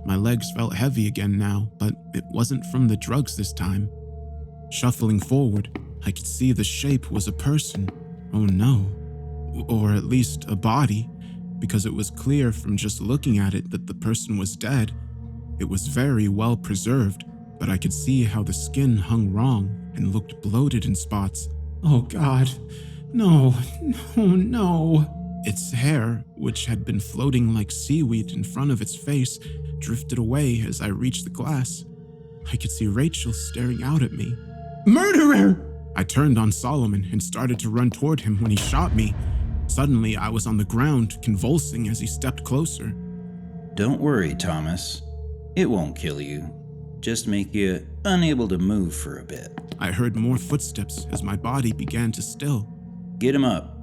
My legs felt heavy again now, but it wasn't from the drugs this time. Shuffling forward, I could see the shape was a person. Oh no. Or at least a body, because it was clear from just looking at it that the person was dead. It was very well preserved, but I could see how the skin hung wrong and looked bloated in spots. Oh God, no, no. Its hair, which had been floating like seaweed in front of its face, drifted away as I reached the glass. I could see Rachel staring out at me. Murderer! I turned on Solomon and started to run toward him when he shot me. Suddenly, I was on the ground, convulsing as he stepped closer. Don't worry, Thomas. It won't kill you. Just make you unable to move for a bit. I heard more footsteps as my body began to still. Get him up.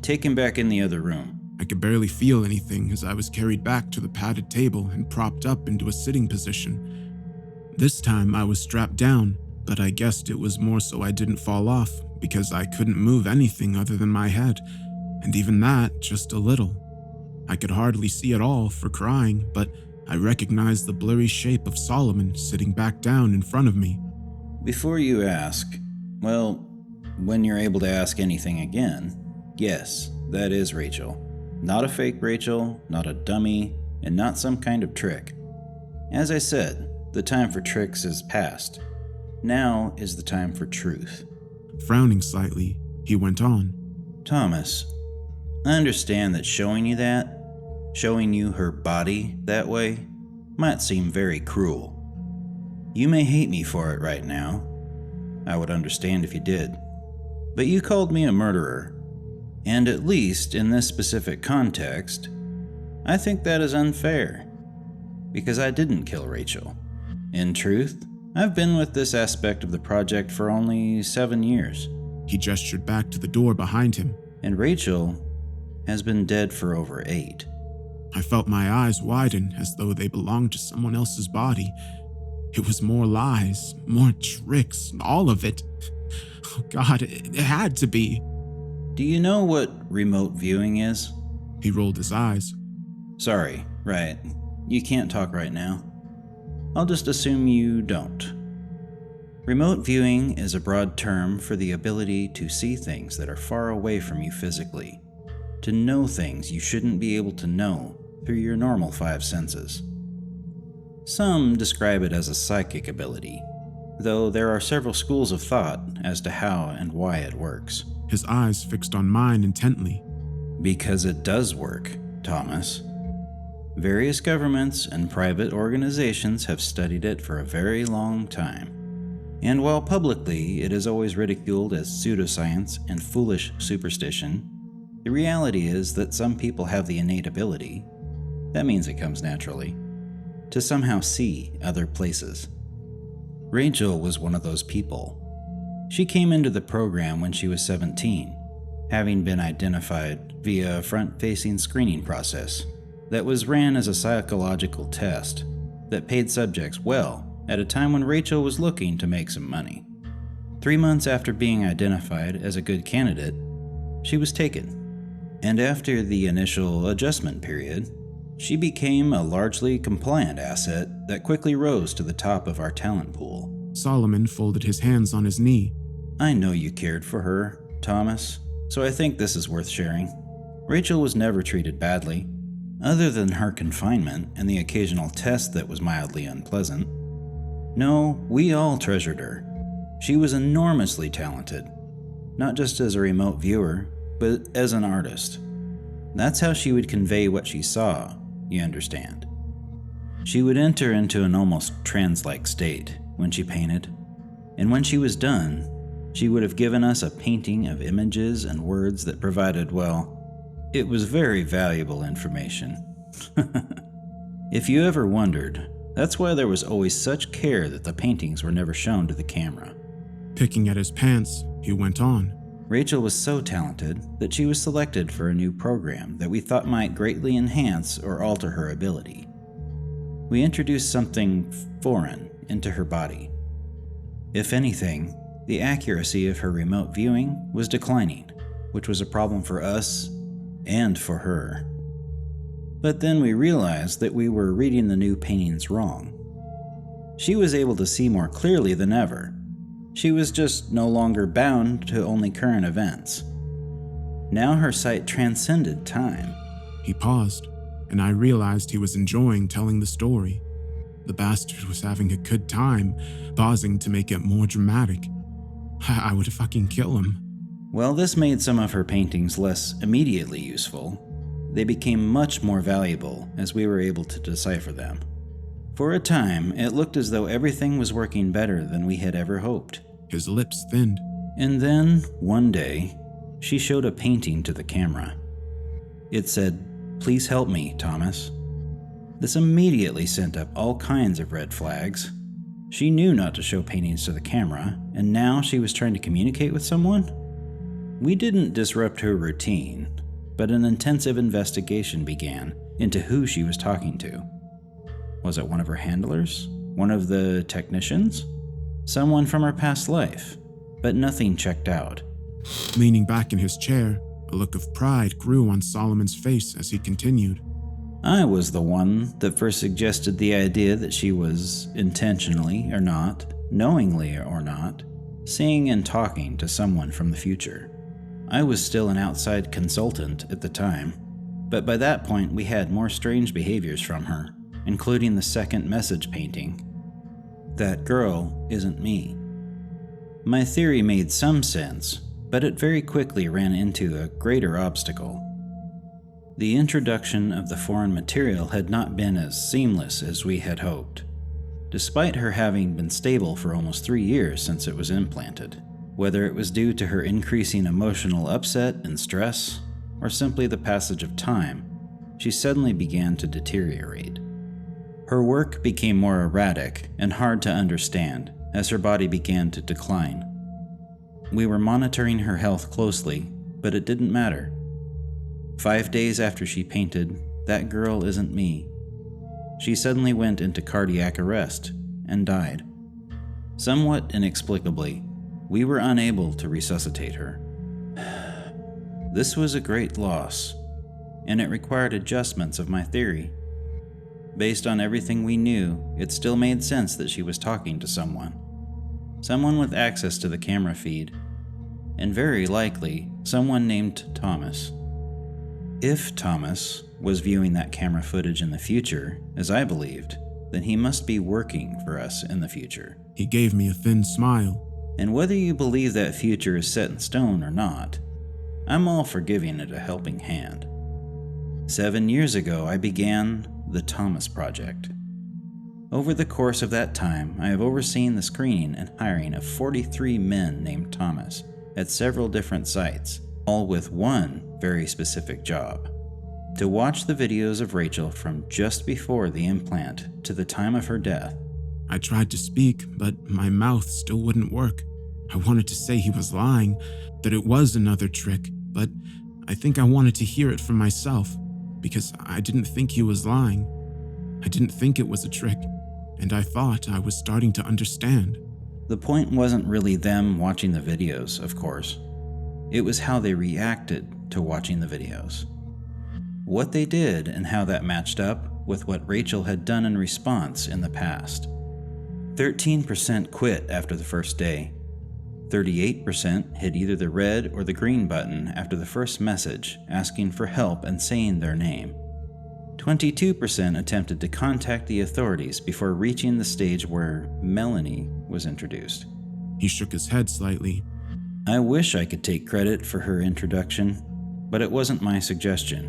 Take him back in the other room. I could barely feel anything as I was carried back to the padded table and propped up into a sitting position. This time I was strapped down, but I guessed it was more so I didn't fall off because I couldn't move anything other than my head, and even that just a little. I could hardly see at all for crying, but I recognized the blurry shape of Solomon sitting back down in front of me. Before you ask, well, when you're able to ask anything again, yes, that is Rachel. Not a fake Rachel, not a dummy, and not some kind of trick. As I said, the time for tricks is past. Now is the time for truth. Frowning slightly, he went on. Thomas, I understand that showing you her body that way, might seem very cruel. You may hate me for it right now. I would understand if you did. But you called me a murderer. And at least in this specific context, I think that is unfair. Because I didn't kill Rachel. In truth, I've been with this aspect of the project for only 7 years. He gestured back to the door behind him. And Rachel has been dead for over 8. I felt my eyes widen as though they belonged to someone else's body. It was more lies, more tricks, all of it. Oh God, it had to be. Do you know what remote viewing is? He rolled his eyes. Sorry, right. You can't talk right now. I'll just assume you don't. Remote viewing is a broad term for the ability to see things that are far away from you physically, to know things you shouldn't be able to know through your normal 5 senses. Some describe it as a psychic ability, though there are several schools of thought as to how and why it works. His eyes fixed on mine intently. Because it does work, Thomas. Various governments and private organizations have studied it for a very long time. And while publicly it is always ridiculed as pseudoscience and foolish superstition, the reality is that some people have the innate ability, that means it comes naturally, to somehow see other places. Rachel was one of those people. She came into the program when she was 17, having been identified via a front-facing screening process that was ran as a psychological test that paid subjects well at a time when Rachel was looking to make some money. 3 months after being identified as a good candidate, she was taken. And after the initial adjustment period, she became a largely compliant asset that quickly rose to the top of our talent pool. Solomon folded his hands on his knee. I know you cared for her, Thomas, so I think this is worth sharing. Rachel was never treated badly, other than her confinement and the occasional test that was mildly unpleasant. No, we all treasured her. She was enormously talented, not just as a remote viewer, but as an artist. That's how she would convey what she saw, you understand. She would enter into an almost trance-like state when she painted, and when she was done, she would have given us a painting of images and words that provided, well, it was very valuable information. If you ever wondered, that's why there was always such care that the paintings were never shown to the camera. Picking at his pants, he went on. Rachel was so talented that she was selected for a new program that we thought might greatly enhance or alter her ability. We introduced something foreign into her body. If anything, the accuracy of her remote viewing was declining, which was a problem for us and for her. But then we realized that we were reading the new paintings wrong. She was able to see more clearly than ever, She was just no longer bound to only current events. Now her sight transcended time. He paused, and I realized he was enjoying telling the story. The bastard was having a good time, pausing to make it more dramatic. I would fucking kill him. While this made some of her paintings less immediately useful, they became much more valuable as we were able to decipher them. For a time, it looked as though everything was working better than we had ever hoped. His lips thinned. And then, one day, she showed a painting to the camera. It said, "Please help me, Thomas." This immediately sent up all kinds of red flags. She knew not to show paintings to the camera, and now she was trying to communicate with someone? We didn't disrupt her routine, but an intensive investigation began into who she was talking to. Was it one of her handlers? One of the technicians? Someone from her past life? But nothing checked out. Leaning back in his chair, a look of pride grew on Solomon's face as he continued. I was the one that first suggested the idea that she was intentionally or not, knowingly or not, seeing and talking to someone from the future. I was still an outside consultant at the time, but by that point we had more strange behaviors from her, including the second message painting. That girl isn't me. My theory made some sense, but it very quickly ran into a greater obstacle. The introduction of the foreign material had not been as seamless as we had hoped, despite her having been stable for almost 3 years since it was implanted. Whether it was due to her increasing emotional upset and stress, or simply the passage of time, she suddenly began to deteriorate. Her work became more erratic and hard to understand as her body began to decline. We were monitoring her health closely, but it didn't matter. 5 days after she painted, "That Girl Isn't Me," she suddenly went into cardiac arrest and died. Somewhat inexplicably, we were unable to resuscitate her. This was a great loss, and it required adjustments of my theory. Based on everything we knew, it still made sense that she was talking to someone. Someone with access to the camera feed, and very likely, someone named Thomas. If Thomas was viewing that camera footage in the future, as I believed, then he must be working for us in the future. He gave me a thin smile. And whether you believe that future is set in stone or not, I'm all for giving it a helping hand. 7 years ago, I began the Thomas Project. Over the course of that time, I have overseen the screening and hiring of 43 men named Thomas at several different sites, all with one very specific job: to watch the videos of Rachel from just before the implant to the time of her death. I tried to speak, but my mouth still wouldn't work. I wanted to say he was lying, that it was another trick, but I think I wanted to hear it from myself, because I didn't think he was lying. I didn't think it was a trick, and I thought I was starting to understand. The point wasn't really them watching the videos, of course. It was how they reacted to watching the videos. What they did and how that matched up with what Rachel had done in response in the past. 13% quit after the first day. 38% hit either the red or the green button after the first message asking for help and saying their name. 22% attempted to contact the authorities before reaching the stage where Melanie was introduced. He shook his head slightly. I wish I could take credit for her introduction, but it wasn't my suggestion.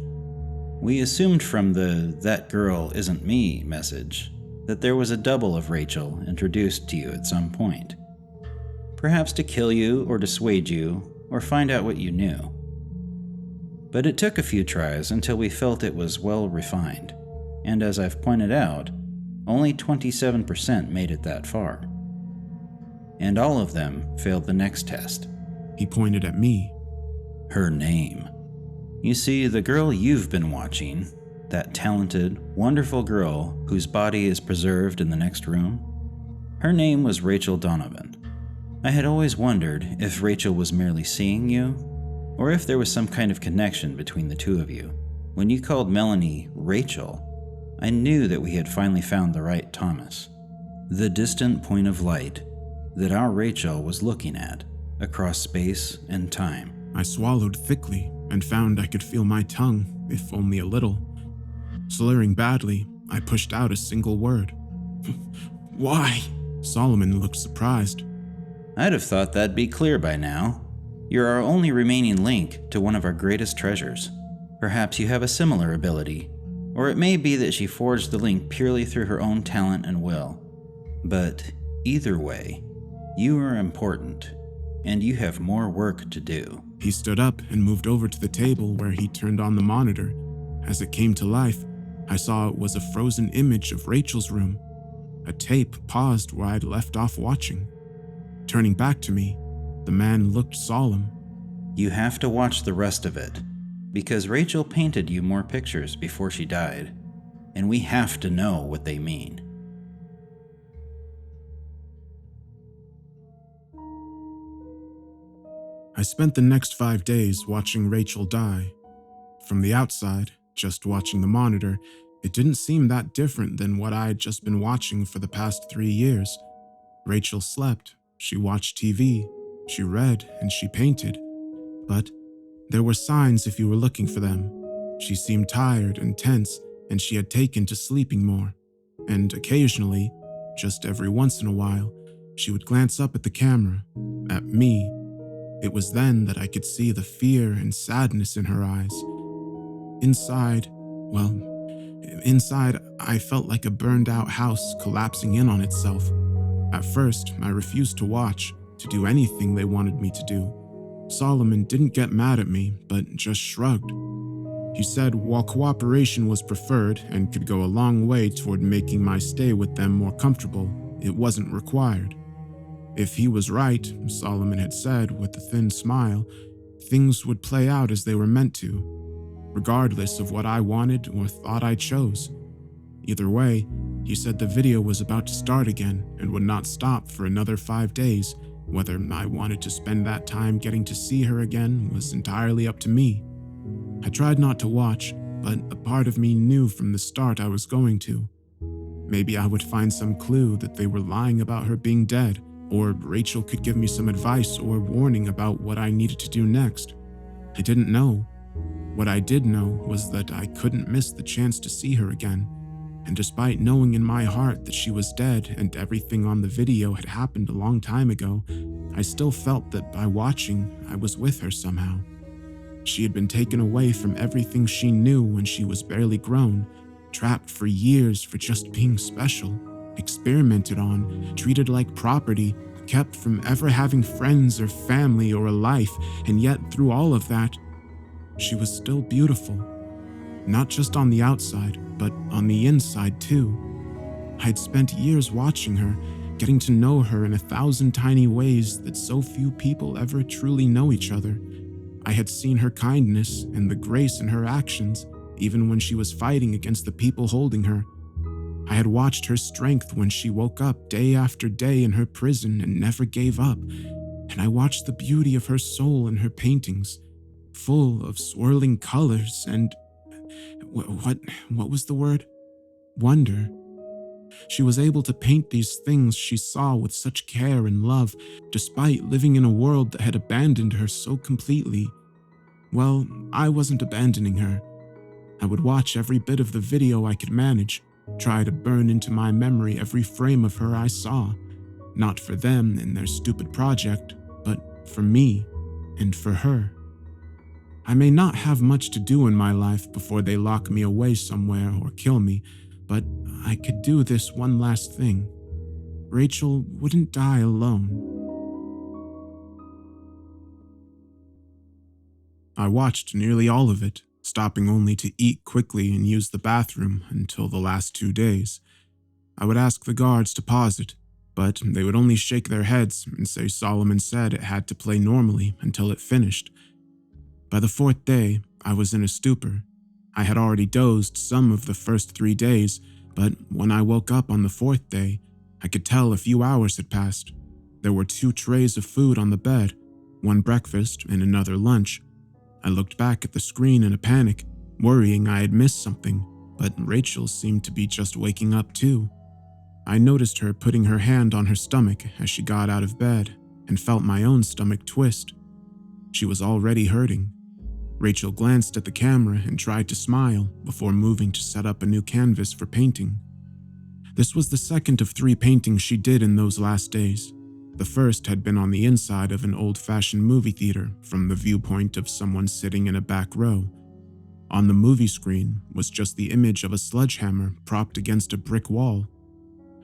We assumed from the "that girl isn't me" message that there was a double of Rachel introduced to you at some point. Perhaps to kill you or dissuade you or find out what you knew. But it took a few tries until we felt it was well refined, and as I've pointed out, only 27% made it that far. And all of them failed the next test. He pointed at me. Her name. You see, the girl you've been watching, that talented, wonderful girl whose body is preserved in the next room, her name was Rachel Donovan. I had always wondered if Rachel was merely seeing you, or if there was some kind of connection between the two of you. When you called Melanie Rachel, I knew that we had finally found the right Thomas. The distant point of light that our Rachel was looking at across space and time. I swallowed thickly and found I could feel my tongue, if only a little. Slurring badly, I pushed out a single word. Why? Solomon looked surprised. I'd have thought that'd be clear by now. You're our only remaining link to one of our greatest treasures. Perhaps you have a similar ability, or it may be that she forged the link purely through her own talent and will. But either way, you are important, and you have more work to do. He stood up and moved over to the table where he turned on the monitor. As it came to life, I saw it was a frozen image of Rachel's room. A tape paused where I'd left off watching. Turning back to me, the man looked solemn. You have to watch the rest of it, because Rachel painted you more pictures before she died, and we have to know what they mean. I spent the next 5 days watching Rachel die. From the outside, just watching the monitor, it didn't seem that different than what I had just been watching for the past 3 years. Rachel slept, she watched TV, she read, and she painted. But there were signs if you were looking for them. She seemed tired and tense, and she had taken to sleeping more. And occasionally, just every once in a while, she would glance up at the camera, at me. It was then that I could see the fear and sadness in her eyes. Inside, I felt like a burned-out house collapsing in on itself. At first, I refused to watch, to do anything they wanted me to do. Solomon didn't get mad at me, but just shrugged. He said while cooperation was preferred and could go a long way toward making my stay with them more comfortable, it wasn't required. If he was right, Solomon had said with a thin smile, things would play out as they were meant to, regardless of what I wanted or thought I chose. Either way, he said the video was about to start again and would not stop for another 5 days. Whether I wanted to spend that time getting to see her again was entirely up to me. I tried not to watch, but a part of me knew from the start I was going to. Maybe I would find some clue that they were lying about her being dead, or Rachel could give me some advice or warning about what I needed to do next. I didn't know. What I did know was that I couldn't miss the chance to see her again, and despite knowing in my heart that she was dead and everything on the video had happened a long time ago, I still felt that by watching, I was with her somehow. She had been taken away from everything she knew when she was barely grown, trapped for years for just being special, experimented on, treated like property, kept from ever having friends or family or a life, and yet through all of that, she was still beautiful. Not just on the outside, but on the inside too. I had spent years watching her, getting to know her in 1,000 tiny ways that so few people ever truly know each other. I had seen her kindness and the grace in her actions, even when she was fighting against the people holding her. I had watched her strength when she woke up day after day in her prison and never gave up, and I watched the beauty of her soul in her paintings, full of swirling colors and what was the word? Wonder. She was able to paint these things she saw with such care and love, despite living in a world that had abandoned her so completely. Well, I wasn't abandoning her. I would watch every bit of the video I could manage, try to burn into my memory every frame of her I saw, not for them and their stupid project, but for me and for her. I may not have much to do in my life before they lock me away somewhere or kill me, but I could do this one last thing. Rachel wouldn't die alone. I watched nearly all of it, stopping only to eat quickly and use the bathroom until the last 2 days. I would ask the guards to pause it, but they would only shake their heads and say Solomon said it had to play normally until it finished. By the 4th day, I was in a stupor. I had already dozed some of the first 3 days, but when I woke up on the 4th day, I could tell a few hours had passed. There were 2 trays of food on the bed, one breakfast and another lunch. I looked back at the screen in a panic, worrying I had missed something, but Rachel seemed to be just waking up too. I noticed her putting her hand on her stomach as she got out of bed and felt my own stomach twist. She was already hurting. Rachel glanced at the camera and tried to smile before moving to set up a new canvas for painting. This was the second of 3 paintings she did in those last days. The first had been on the inside of an old-fashioned movie theater from the viewpoint of someone sitting in a back row. On the movie screen was just the image of a sledgehammer propped against a brick wall.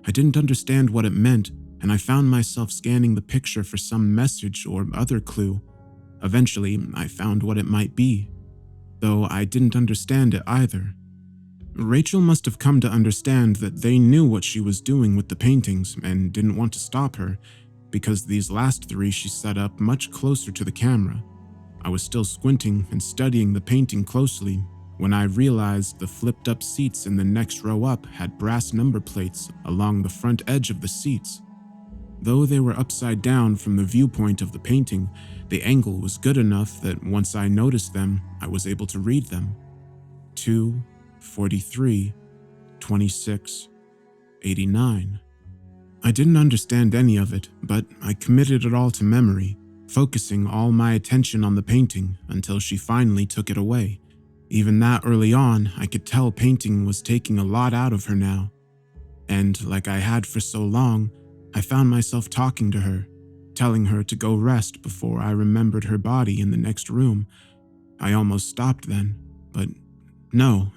I didn't understand what it meant, and I found myself scanning the picture for some message or other clue. Eventually, I found what it might be, though I didn't understand it either. Rachel must have come to understand that they knew what she was doing with the paintings and didn't want to stop her, because these last 3 she set up much closer to the camera. I was still squinting and studying the painting closely when I realized the flipped-up seats in the next row up had brass number plates along the front edge of the seats. Though they were upside down from the viewpoint of the painting, the angle was good enough that once I noticed them, I was able to read them. 2, 43, 26, 89. I didn't understand any of it, but I committed it all to memory, focusing all my attention on the painting until she finally took it away. Even that early on, I could tell painting was taking a lot out of her now. And like I had for so long, I found myself talking to her, telling her to go rest before I remembered her body in the next room. I almost stopped then, but no.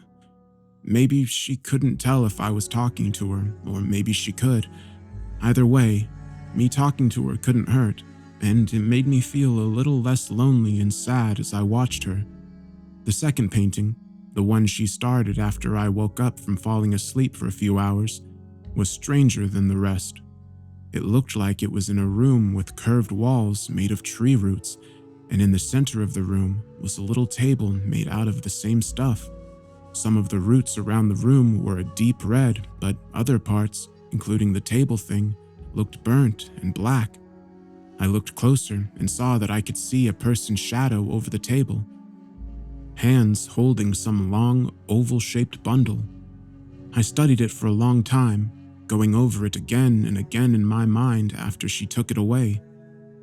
Maybe she couldn't tell if I was talking to her, or maybe she could. Either way, me talking to her couldn't hurt, and it made me feel a little less lonely and sad as I watched her. The second painting, the one she started after I woke up from falling asleep for a few hours, was stranger than the rest. It looked like it was in a room with curved walls made of tree roots, and in the center of the room was a little table made out of the same stuff. Some of the roots around the room were a deep red, but other parts, including the table thing, looked burnt and black. I looked closer and saw that I could see a person's shadow over the table. Hands holding some long, oval-shaped bundle. I studied it for a long time, going over it again and again in my mind after she took it away.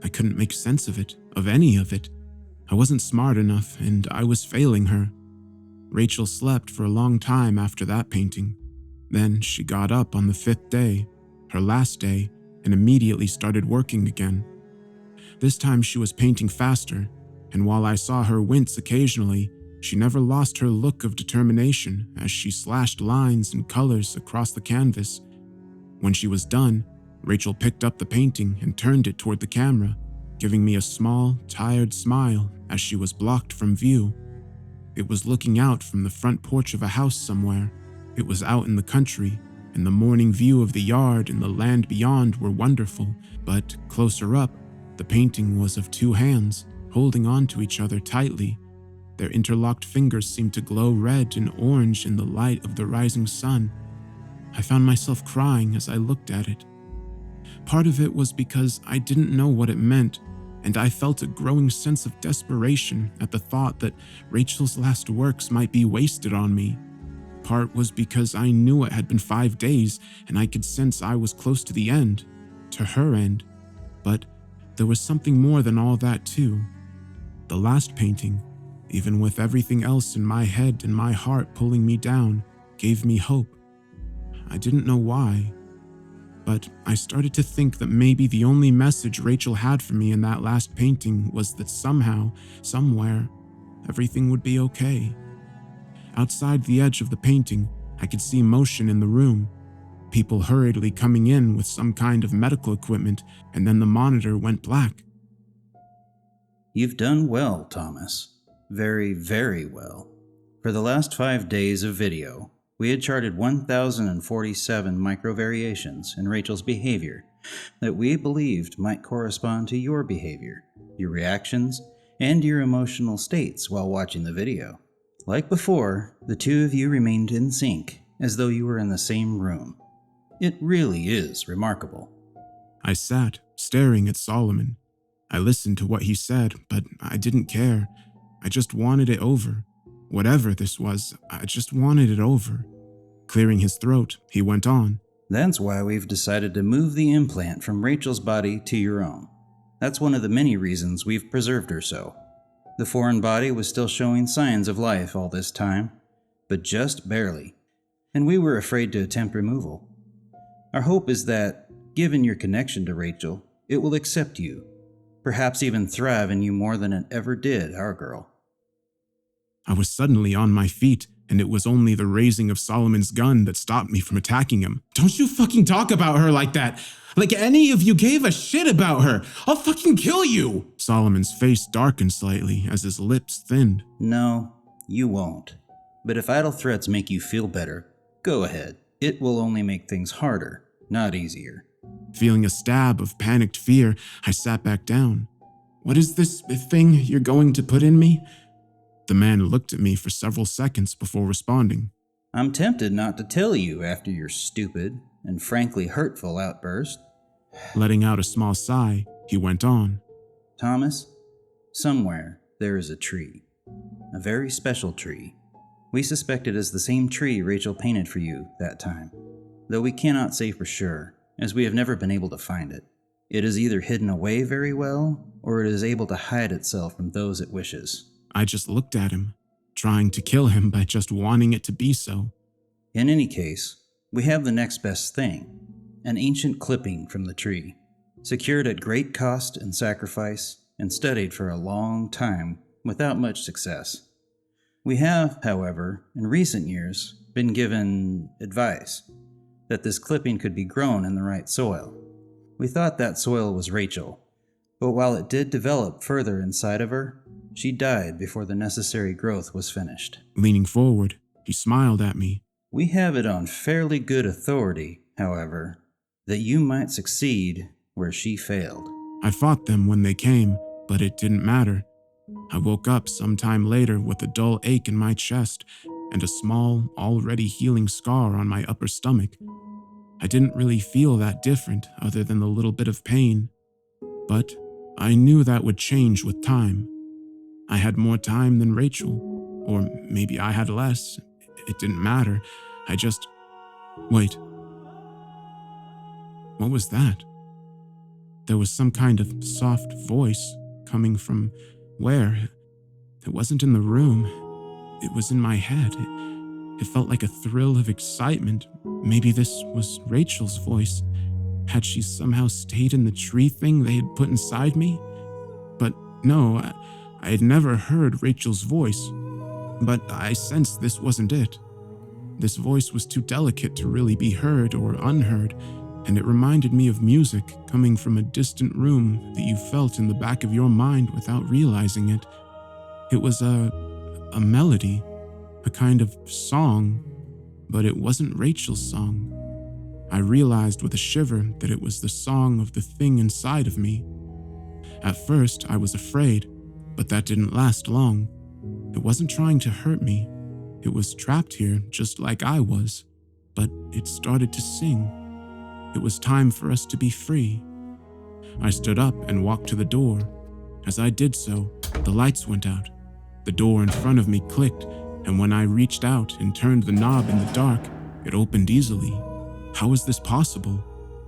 I couldn't make sense of it, of any of it. I wasn't smart enough, and I was failing her. Rachel slept for a long time after that painting. Then she got up on the 5th day, her last day, and immediately started working again. This time she was painting faster, and while I saw her wince occasionally, she never lost her look of determination as she slashed lines and colors across the canvas. When she was done, Rachel picked up the painting and turned it toward the camera, giving me a small, tired smile as she was blocked from view. It was looking out from the front porch of a house somewhere. It was out in the country, and the morning view of the yard and the land beyond were wonderful, but closer up, the painting was of 2 hands, holding on to each other tightly. Their interlocked fingers seemed to glow red and orange in the light of the rising sun. I found myself crying as I looked at it. Part of it was because I didn't know what it meant, and I felt a growing sense of desperation at the thought that Rachel's last works might be wasted on me. Part was because I knew it had been 5 days, and I could sense I was close to the end, to her end. But there was something more than all that too. The last painting, even with everything else in my head and my heart pulling me down, gave me hope. I didn't know why, but I started to think that maybe the only message Rachel had for me in that last painting was that somehow, somewhere, everything would be okay. Outside the edge of the painting, I could see motion in the room. People hurriedly coming in with some kind of medical equipment, and then the monitor went black. You've done well, Thomas. Very, very well. For the last 5 days of video, we had charted 1,047 microvariations in Rachel's behavior that we believed might correspond to your behavior, your reactions, and your emotional states while watching the video. Like before, the 2 of you remained in sync, as though you were in the same room. It really is remarkable. I sat, staring at Solomon. I listened to what he said, but I didn't care. I just wanted it over. Whatever this was, I just wanted it over. Clearing his throat, he went on. That's why we've decided to move the implant from Rachel's body to your own. That's one of the many reasons we've preserved her so. The foreign body was still showing signs of life all this time, but just barely, and we were afraid to attempt removal. Our hope is that, given your connection to Rachel, it will accept you, perhaps even thrive in you more than it ever did our girl. I was suddenly on my feet, and it was only the raising of Solomon's gun that stopped me from attacking him. Don't you fucking talk about her like that! Like any of you gave a shit about her! I'll fucking kill you! Solomon's face darkened slightly as his lips thinned. No, you won't. But if idle threats make you feel better, go ahead. It will only make things harder, not easier. Feeling a stab of panicked fear, I sat back down. What is this thing you're going to put in me? The man looked at me for several seconds before responding. I'm tempted not to tell you after your stupid and frankly hurtful outburst. Letting out a small sigh, he went on. Thomas, somewhere there is a tree. A very special tree. We suspect it is the same tree Rachel painted for you that time, though we cannot say for sure, as we have never been able to find it. It is either hidden away very well, or it is able to hide itself from those it wishes. I just looked at him, trying to kill him by just wanting it to be so. In any case, we have the next best thing, an ancient clipping from the tree, secured at great cost and sacrifice, and studied for a long time without much success. We have, however, in recent years, been given advice that this clipping could be grown in the right soil. We thought that soil was Rachel, but while it did develop further inside of her, she died before the necessary growth was finished. Leaning forward, he smiled at me. We have it on fairly good authority, however, that you might succeed where she failed. I fought them when they came, but it didn't matter. I woke up sometime later with a dull ache in my chest and a small, already healing scar on my upper stomach. I didn't really feel that different other than the little bit of pain, but I knew that would change with time. I had more time than Rachel, or maybe I had less. It didn't matter. Wait. What was that? There was some kind of soft voice coming from where? It wasn't in the room. It was in my head. It felt like a thrill of excitement. Maybe this was Rachel's voice. Had she somehow stayed in the tree thing they had put inside me? But no, I had never heard Rachel's voice. But I sensed this wasn't it. This voice was too delicate to really be heard or unheard, and it reminded me of music coming from a distant room that you felt in the back of your mind without realizing it. It was a melody, a kind of song, but it wasn't Rachel's song. I realized with a shiver that it was the song of the thing inside of me. At first, I was afraid, but that didn't last long. It wasn't trying to hurt me. It was trapped here just like I was, but it started to sing. It was time for us to be free. I stood up and walked to the door. As I did so, the lights went out. The door in front of me clicked, and when I reached out and turned the knob in the dark, it opened easily. How was this possible?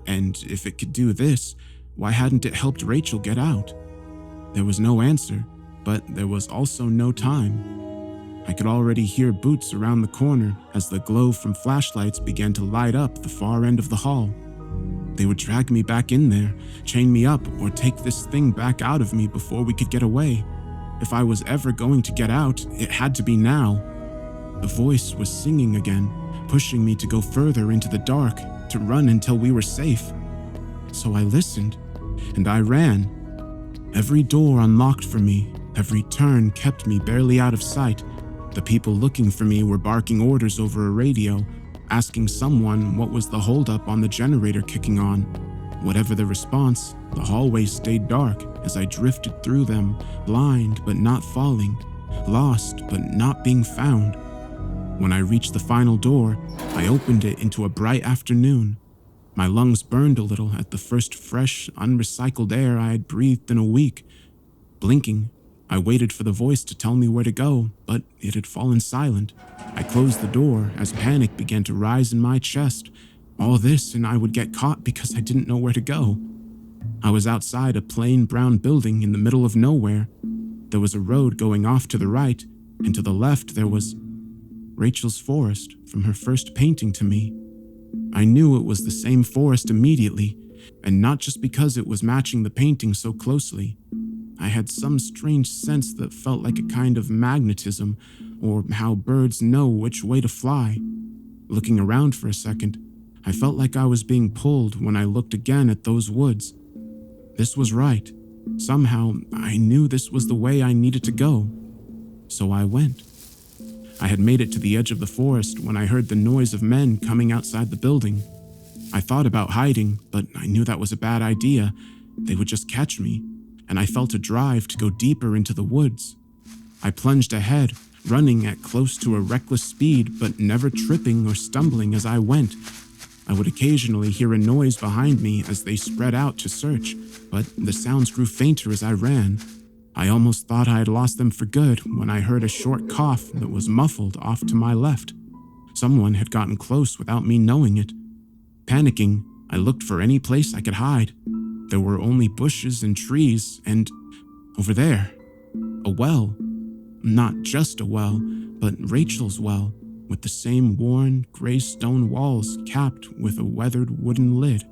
And if it could do this, why hadn't it helped Rachel get out? There was no answer, but there was also no time. I could already hear boots around the corner as the glow from flashlights began to light up the far end of the hall. They would drag me back in there, chain me up, or take this thing back out of me before we could get away. If I was ever going to get out, it had to be now. The voice was singing again, pushing me to go further into the dark, to run until we were safe. So I listened, and I ran. Every door unlocked for me, every turn kept me barely out of sight. The people looking for me were barking orders over a radio, asking someone what was the holdup on the generator kicking on. Whatever the response, the hallways stayed dark as I drifted through them, blind but not falling, lost but not being found. When I reached the final door, I opened it into a bright afternoon. My lungs burned a little at the first fresh, unrecycled air I had breathed in a week. Blinking, I waited for the voice to tell me where to go, but it had fallen silent. I closed the door as panic began to rise in my chest. All this and I would get caught because I didn't know where to go. I was outside a plain brown building in the middle of nowhere. There was a road going off to the right, and to the left there was Rachel's forest from her first painting to me. I knew it was the same forest immediately, and not just because it was matching the painting so closely. I had some strange sense that felt like a kind of magnetism, or how birds know which way to fly. Looking around for a second, I felt like I was being pulled when I looked again at those woods. This was right. Somehow, I knew this was the way I needed to go. So I went. I had made it to the edge of the forest when I heard the noise of men coming outside the building. I thought about hiding, but I knew that was a bad idea. They would just catch me, and I felt a drive to go deeper into the woods. I plunged ahead, running at close to a reckless speed, but never tripping or stumbling as I went. I would occasionally hear a noise behind me as they spread out to search, but the sounds grew fainter as I ran. I almost thought I had lost them for good when I heard a short cough that was muffled off to my left. Someone had gotten close without me knowing it. Panicking, I looked for any place I could hide. There were only bushes and trees, and over there, a well. Not just a well, but Rachel's well, with the same worn, gray stone walls capped with a weathered wooden lid.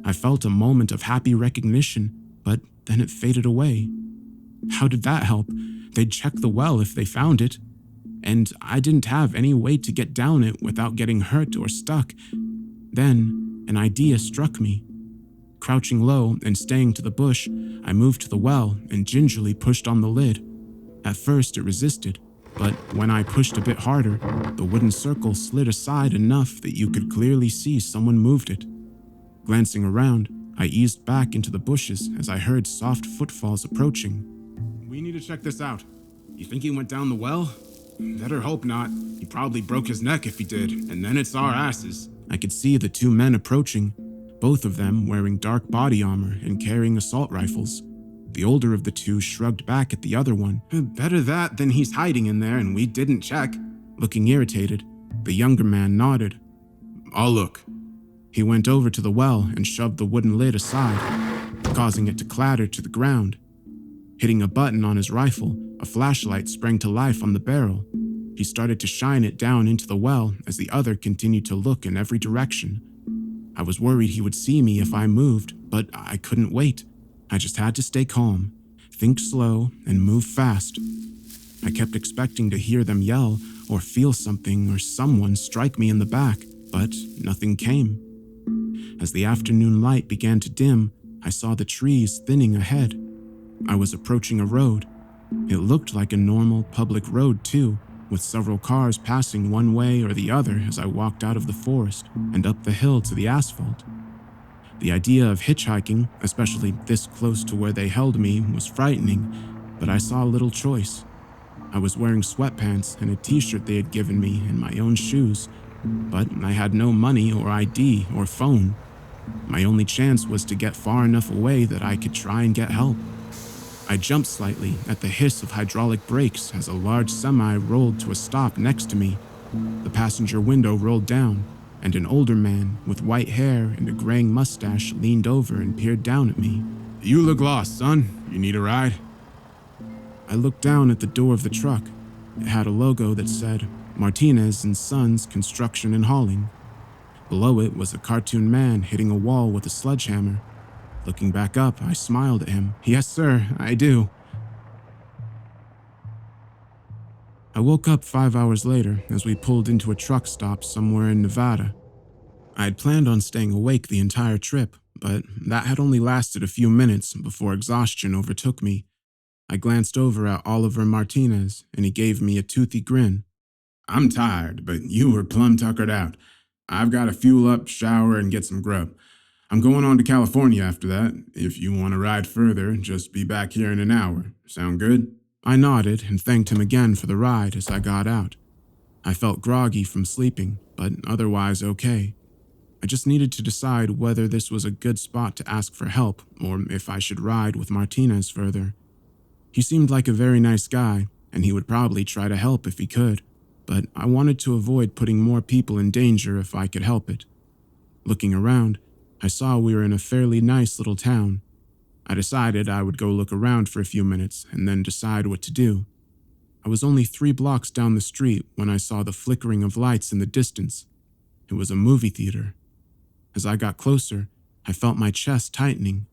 I felt a moment of happy recognition, but then it faded away. How did that help? They'd check the well if they found it, and I didn't have any way to get down it without getting hurt or stuck. Then, an idea struck me. Crouching low and staying to the bush, I moved to the well and gingerly pushed on the lid. At first, it resisted, but when I pushed a bit harder, the wooden circle slid aside enough that you could clearly see someone moved it. Glancing around, I eased back into the bushes as I heard soft footfalls approaching. "We need to check this out. You think he went down the well? Better hope not. He probably broke his neck if he did, and then it's our asses." I could see the two men approaching, both of them wearing dark body armor and carrying assault rifles. The older of the two shrugged back at the other one. "Better that than he's hiding in there and we didn't check." Looking irritated, the younger man nodded. "I'll look." He went over to the well and shoved the wooden lid aside, causing it to clatter to the ground. Hitting a button on his rifle, a flashlight sprang to life on the barrel. He started to shine it down into the well as the other continued to look in every direction. I was worried he would see me if I moved, but I couldn't wait. I just had to stay calm, think slow, and move fast. I kept expecting to hear them yell or feel something or someone strike me in the back, but nothing came. As the afternoon light began to dim, I saw the trees thinning ahead. I was approaching a road. It looked like a normal public road too, with several cars passing one way or the other as I walked out of the forest and up the hill to the asphalt. The idea of hitchhiking, especially this close to where they held me, was frightening, but I saw little choice. I was wearing sweatpants and a t-shirt they had given me and my own shoes, but I had no money or ID or phone. My only chance was to get far enough away that I could try and get help. I jumped slightly at the hiss of hydraulic brakes as a large semi rolled to a stop next to me. The passenger window rolled down, and an older man with white hair and a graying mustache leaned over and peered down at me. "You look lost, son. You need a ride?" I looked down at the door of the truck. It had a logo that said, Martinez and Sons Construction and Hauling. Below it was a cartoon man hitting a wall with a sledgehammer. Looking back up, I smiled at him. "Yes, sir, I do." I woke up 5 hours later as we pulled into a truck stop somewhere in Nevada. I had planned on staying awake the entire trip, but that had only lasted a few minutes before exhaustion overtook me. I glanced over at Oliver Martinez, and he gave me a toothy grin. "I'm tired, but you were plumb tuckered out. I've got to fuel up, shower, and get some grub. I'm going on to California after that. If you want to ride further, just be back here in an hour. Sound good?" I nodded and thanked him again for the ride as I got out. I felt groggy from sleeping, but otherwise okay. I just needed to decide whether this was a good spot to ask for help or if I should ride with Martinez further. He seemed like a very nice guy, and he would probably try to help if he could, but I wanted to avoid putting more people in danger if I could help it. Looking around, I saw we were in a fairly nice little town. I decided I would go look around for a few minutes and then decide what to do. I was only 3 blocks down the street when I saw the flickering of lights in the distance. It was a movie theater. As I got closer, I felt my chest tightening.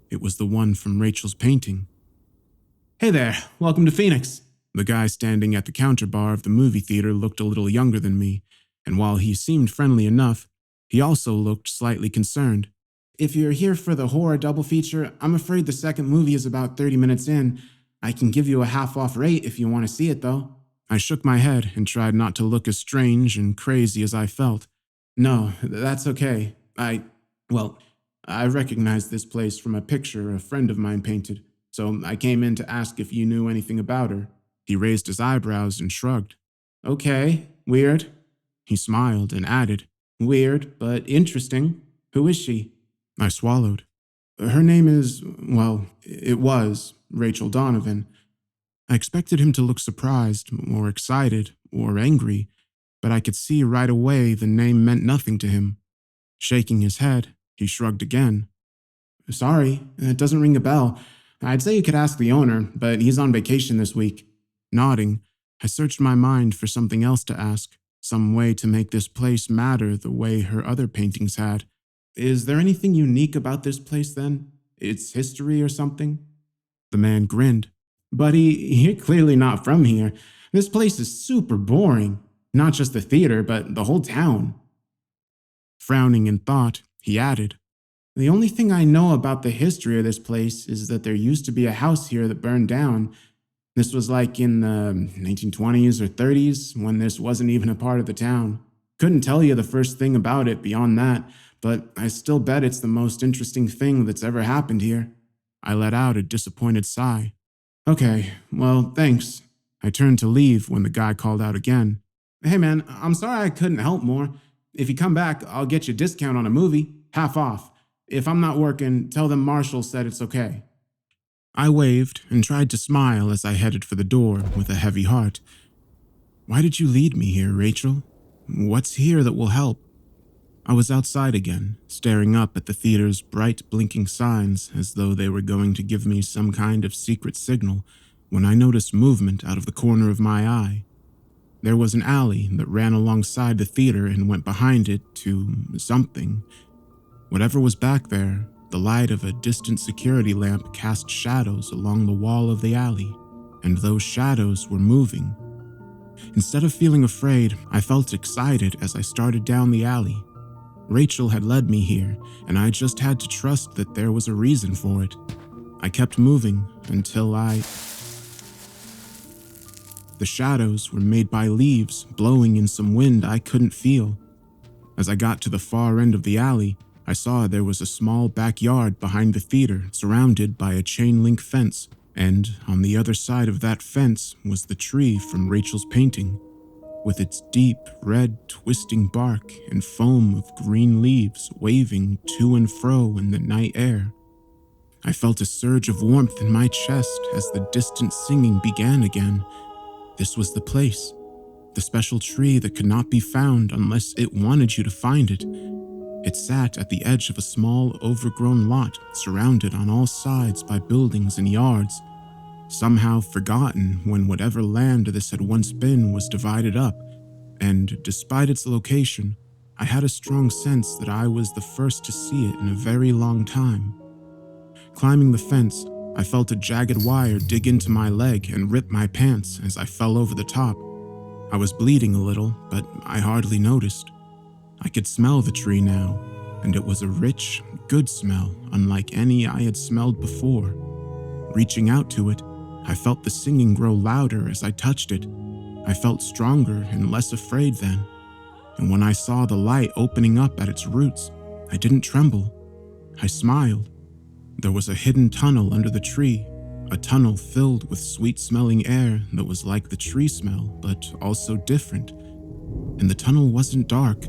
It was the one from Rachel's painting. "Hey there, welcome to Phoenix." The guy standing at the counter bar of the movie theater looked a little younger than me, and while he seemed friendly enough, he also looked slightly concerned. "If you're here for the horror double feature, I'm afraid the second movie is about 30 minutes in. I can give you a half-off rate if you want to see it, though." I shook my head and tried not to look as strange and crazy as I felt. "No, that's okay. I recognized this place from a picture a friend of mine painted, so I came in to ask if you knew anything about her." He raised his eyebrows and shrugged. "Okay, weird." He smiled and added, "Weird, but interesting. Who is she?" I swallowed. "Her name is, it was Rachel Donovan." I expected him to look surprised, or excited, or angry, but I could see right away the name meant nothing to him. Shaking his head, he shrugged again. "Sorry, it doesn't ring a bell. I'd say you could ask the owner, but he's on vacation this week." Nodding, I searched my mind for something else to ask, some way to make this place matter the way her other paintings had. "Is there anything unique about this place then? Its history or something?" The man grinned. "Buddy, you're clearly not from here. This place is super boring. Not just the theater, but the whole town." Frowning in thought, he added, "The only thing I know about the history of this place is that there used to be a house here that burned down. This was like in the 1920s or 30s, when this wasn't even a part of the town. Couldn't tell you the first thing about it beyond that, but I still bet it's the most interesting thing that's ever happened here." I let out a disappointed sigh. "Okay, well, thanks." I turned to leave when the guy called out again. "Hey man, I'm sorry I couldn't help more. If you come back, I'll get you a discount on a movie, half off. If I'm not working, tell them Marshall said it's okay." I waved and tried to smile as I headed for the door with a heavy heart. Why did you lead me here, Rachel? What's here that will help? I was outside again, staring up at the theater's bright blinking signs as though they were going to give me some kind of secret signal, when I noticed movement out of the corner of my eye. There was an alley that ran alongside the theater and went behind it to something. Whatever was back there, the light of a distant security lamp cast shadows along the wall of the alley, and those shadows were moving. Instead of feeling afraid, I felt excited as I started down the alley. Rachel had led me here, and I just had to trust that there was a reason for it. I kept moving until The shadows were made by leaves blowing in some wind I couldn't feel. As I got to the far end of the alley, I saw there was a small backyard behind the theater surrounded by a chain-link fence, and on the other side of that fence was the tree from Rachel's painting, with its deep, red, twisting bark and foam of green leaves waving to and fro in the night air. I felt a surge of warmth in my chest as the distant singing began again. This was the place, the special tree that could not be found unless it wanted you to find it. It sat at the edge of a small, overgrown lot surrounded on all sides by buildings and yards, somehow forgotten when whatever land this had once been was divided up, and despite its location, I had a strong sense that I was the first to see it in a very long time. Climbing the fence, I felt a jagged wire dig into my leg and rip my pants as I fell over the top. I was bleeding a little, but I hardly noticed. I could smell the tree now, and it was a rich, good smell unlike any I had smelled before. Reaching out to it, I felt the singing grow louder as I touched it. I felt stronger and less afraid then, and when I saw the light opening up at its roots, I didn't tremble. I smiled. There was a hidden tunnel under the tree, a tunnel filled with sweet-smelling air that was like the tree smell, but also different. And the tunnel wasn't dark.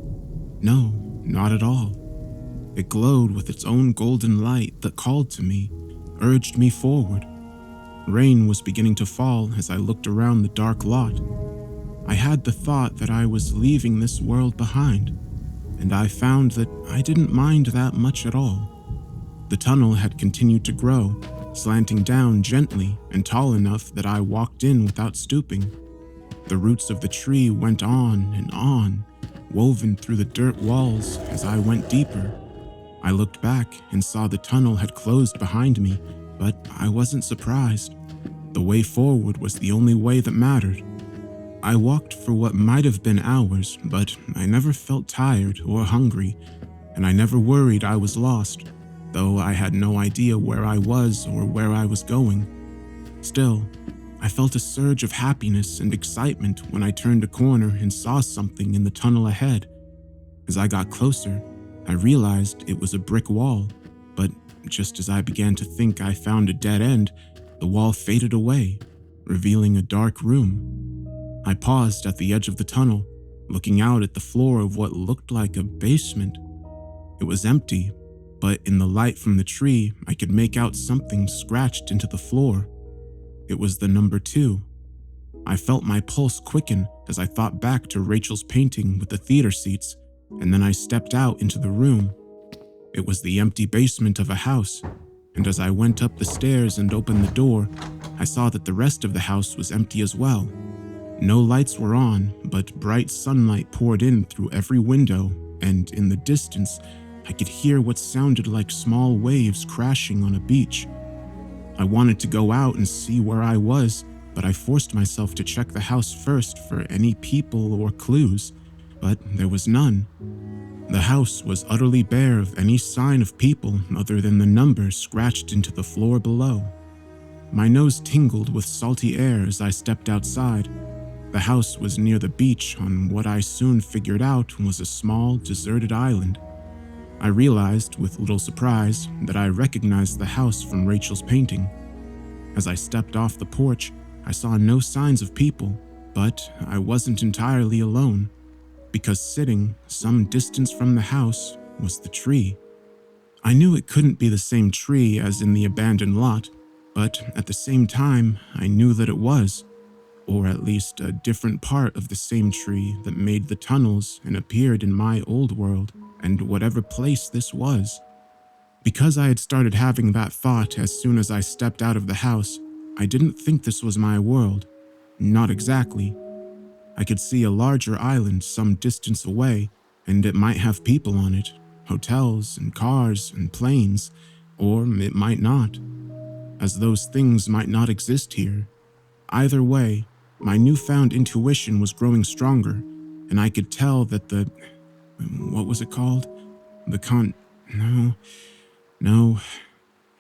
No, not at all. It glowed with its own golden light that called to me, urged me forward. Rain was beginning to fall as I looked around the dark lot. I had the thought that I was leaving this world behind, and I found that I didn't mind that much at all. The tunnel had continued to grow, slanting down gently and tall enough that I walked in without stooping. The roots of the tree went on and on, woven through the dirt walls as I went deeper. I looked back and saw the tunnel had closed behind me, but I wasn't surprised. The way forward was the only way that mattered. I walked for what might have been hours, but I never felt tired or hungry, and I never worried I was lost, though I had no idea where I was or where I was going. Still, I felt a surge of happiness and excitement when I turned a corner and saw something in the tunnel ahead. As I got closer, I realized it was a brick wall, but just as I began to think I found a dead end, the wall faded away, revealing a dark room. I paused at the edge of the tunnel, looking out at the floor of what looked like a basement. It was empty, but in the light from the tree, I could make out something scratched into the floor. It was the number 2. I felt my pulse quicken as I thought back to Rachel's painting with the theater seats, and then I stepped out into the room. It was the empty basement of a house, and as I went up the stairs and opened the door, I saw that the rest of the house was empty as well. No lights were on, but bright sunlight poured in through every window, and in the distance, I could hear what sounded like small waves crashing on a beach. I wanted to go out and see where I was, but I forced myself to check the house first for any people or clues, but there was none. The house was utterly bare of any sign of people other than the numbers scratched into the floor below. My nose tingled with salty air as I stepped outside. The house was near the beach on what I soon figured out was a small, deserted island. I realized, with little surprise, that I recognized the house from Rachel's painting. As I stepped off the porch, I saw no signs of people, but I wasn't entirely alone, because sitting some distance from the house was the tree. I knew it couldn't be the same tree as in the abandoned lot, but at the same time, I knew that it was, or at least a different part of the same tree that made the tunnels and appeared in my old world and whatever place this was. Because I had started having that thought as soon as I stepped out of the house, I didn't think this was my world. Not exactly. I could see a larger island some distance away, and it might have people on it, hotels and cars and planes, or it might not, as those things might not exist here. Either way, my newfound intuition was growing stronger, and I could tell that what was it called?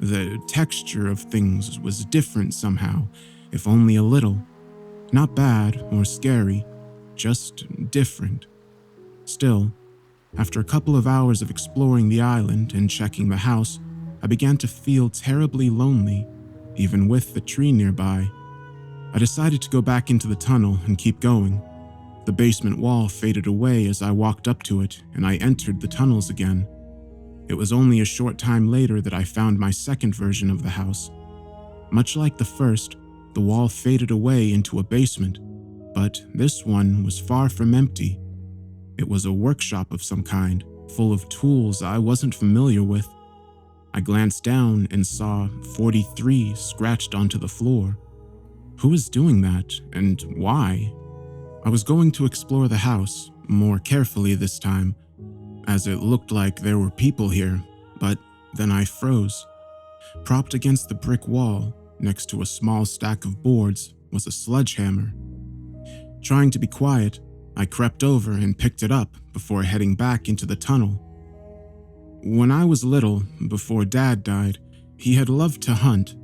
The texture of things was different somehow, if only a little. Not bad or scary, just different. Still, after a couple of hours of exploring the island and checking the house, I began to feel terribly lonely, even with the tree nearby. I decided to go back into the tunnel and keep going. The basement wall faded away as I walked up to it, and I entered the tunnels again. It was only a short time later that I found my second version of the house. Much like the first, the wall faded away into a basement, but this one was far from empty. It was a workshop of some kind, full of tools I wasn't familiar with. I glanced down and saw 43 scratched onto the floor. Who was doing that, and why? I was going to explore the house, more carefully this time, as it looked like there were people here, but then I froze. Propped against the brick wall, next to a small stack of boards, was a sledgehammer. Trying to be quiet, I crept over and picked it up before heading back into the tunnel. When I was little, before Dad died, he had loved to hunt.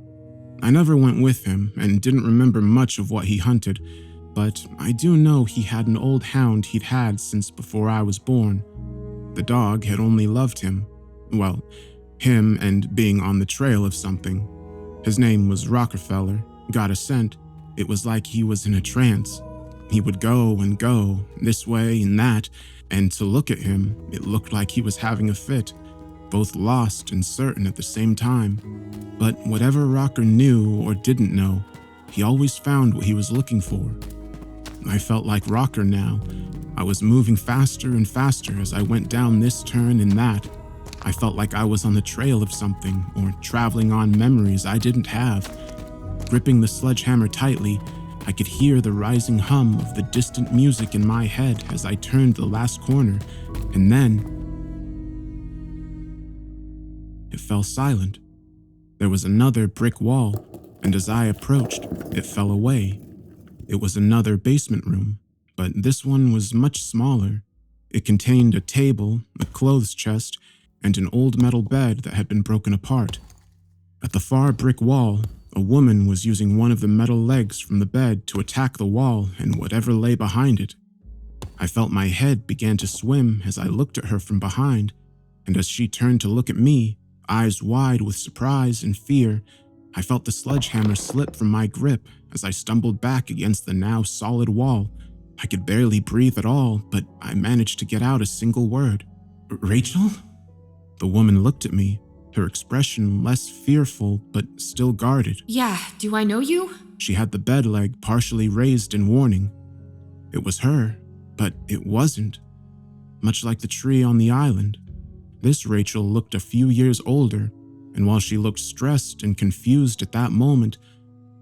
I never went with him and didn't remember much of what he hunted, but I do know he had an old hound he'd had since before I was born. The dog had only loved him. Well, him and being on the trail of something. His name was Rockefeller. Got a scent. It was like he was in a trance. He would go and go, this way and that, and to look at him, it looked like he was having a fit, both lost and certain at the same time. But whatever Rocker knew or didn't know, he always found what he was looking for. I felt like Rocker now. I was moving faster and faster as I went down this turn and that. I felt like I was on the trail of something, or traveling on memories I didn't have. Gripping the sledgehammer tightly, I could hear the rising hum of the distant music in my head as I turned the last corner, and then it fell silent. There was another brick wall, and as I approached, it fell away. It was another basement room, but this one was much smaller. It contained a table, a clothes chest, and an old metal bed that had been broken apart. At the far brick wall, a woman was using one of the metal legs from the bed to attack the wall and whatever lay behind it. I felt my head began to swim as I looked at her from behind, and as she turned to look at me, eyes wide with surprise and fear, I felt the sledgehammer slip from my grip as I stumbled back against the now solid wall. I could barely breathe at all, but I managed to get out a single word. "Rachel?" The woman looked at me, her expression less fearful but still guarded. Yeah, do I know you? She had the bed leg partially raised in warning. It was her, but it wasn't. Much like the tree on the island, this Rachel looked a few years older, and while she looked stressed and confused at that moment,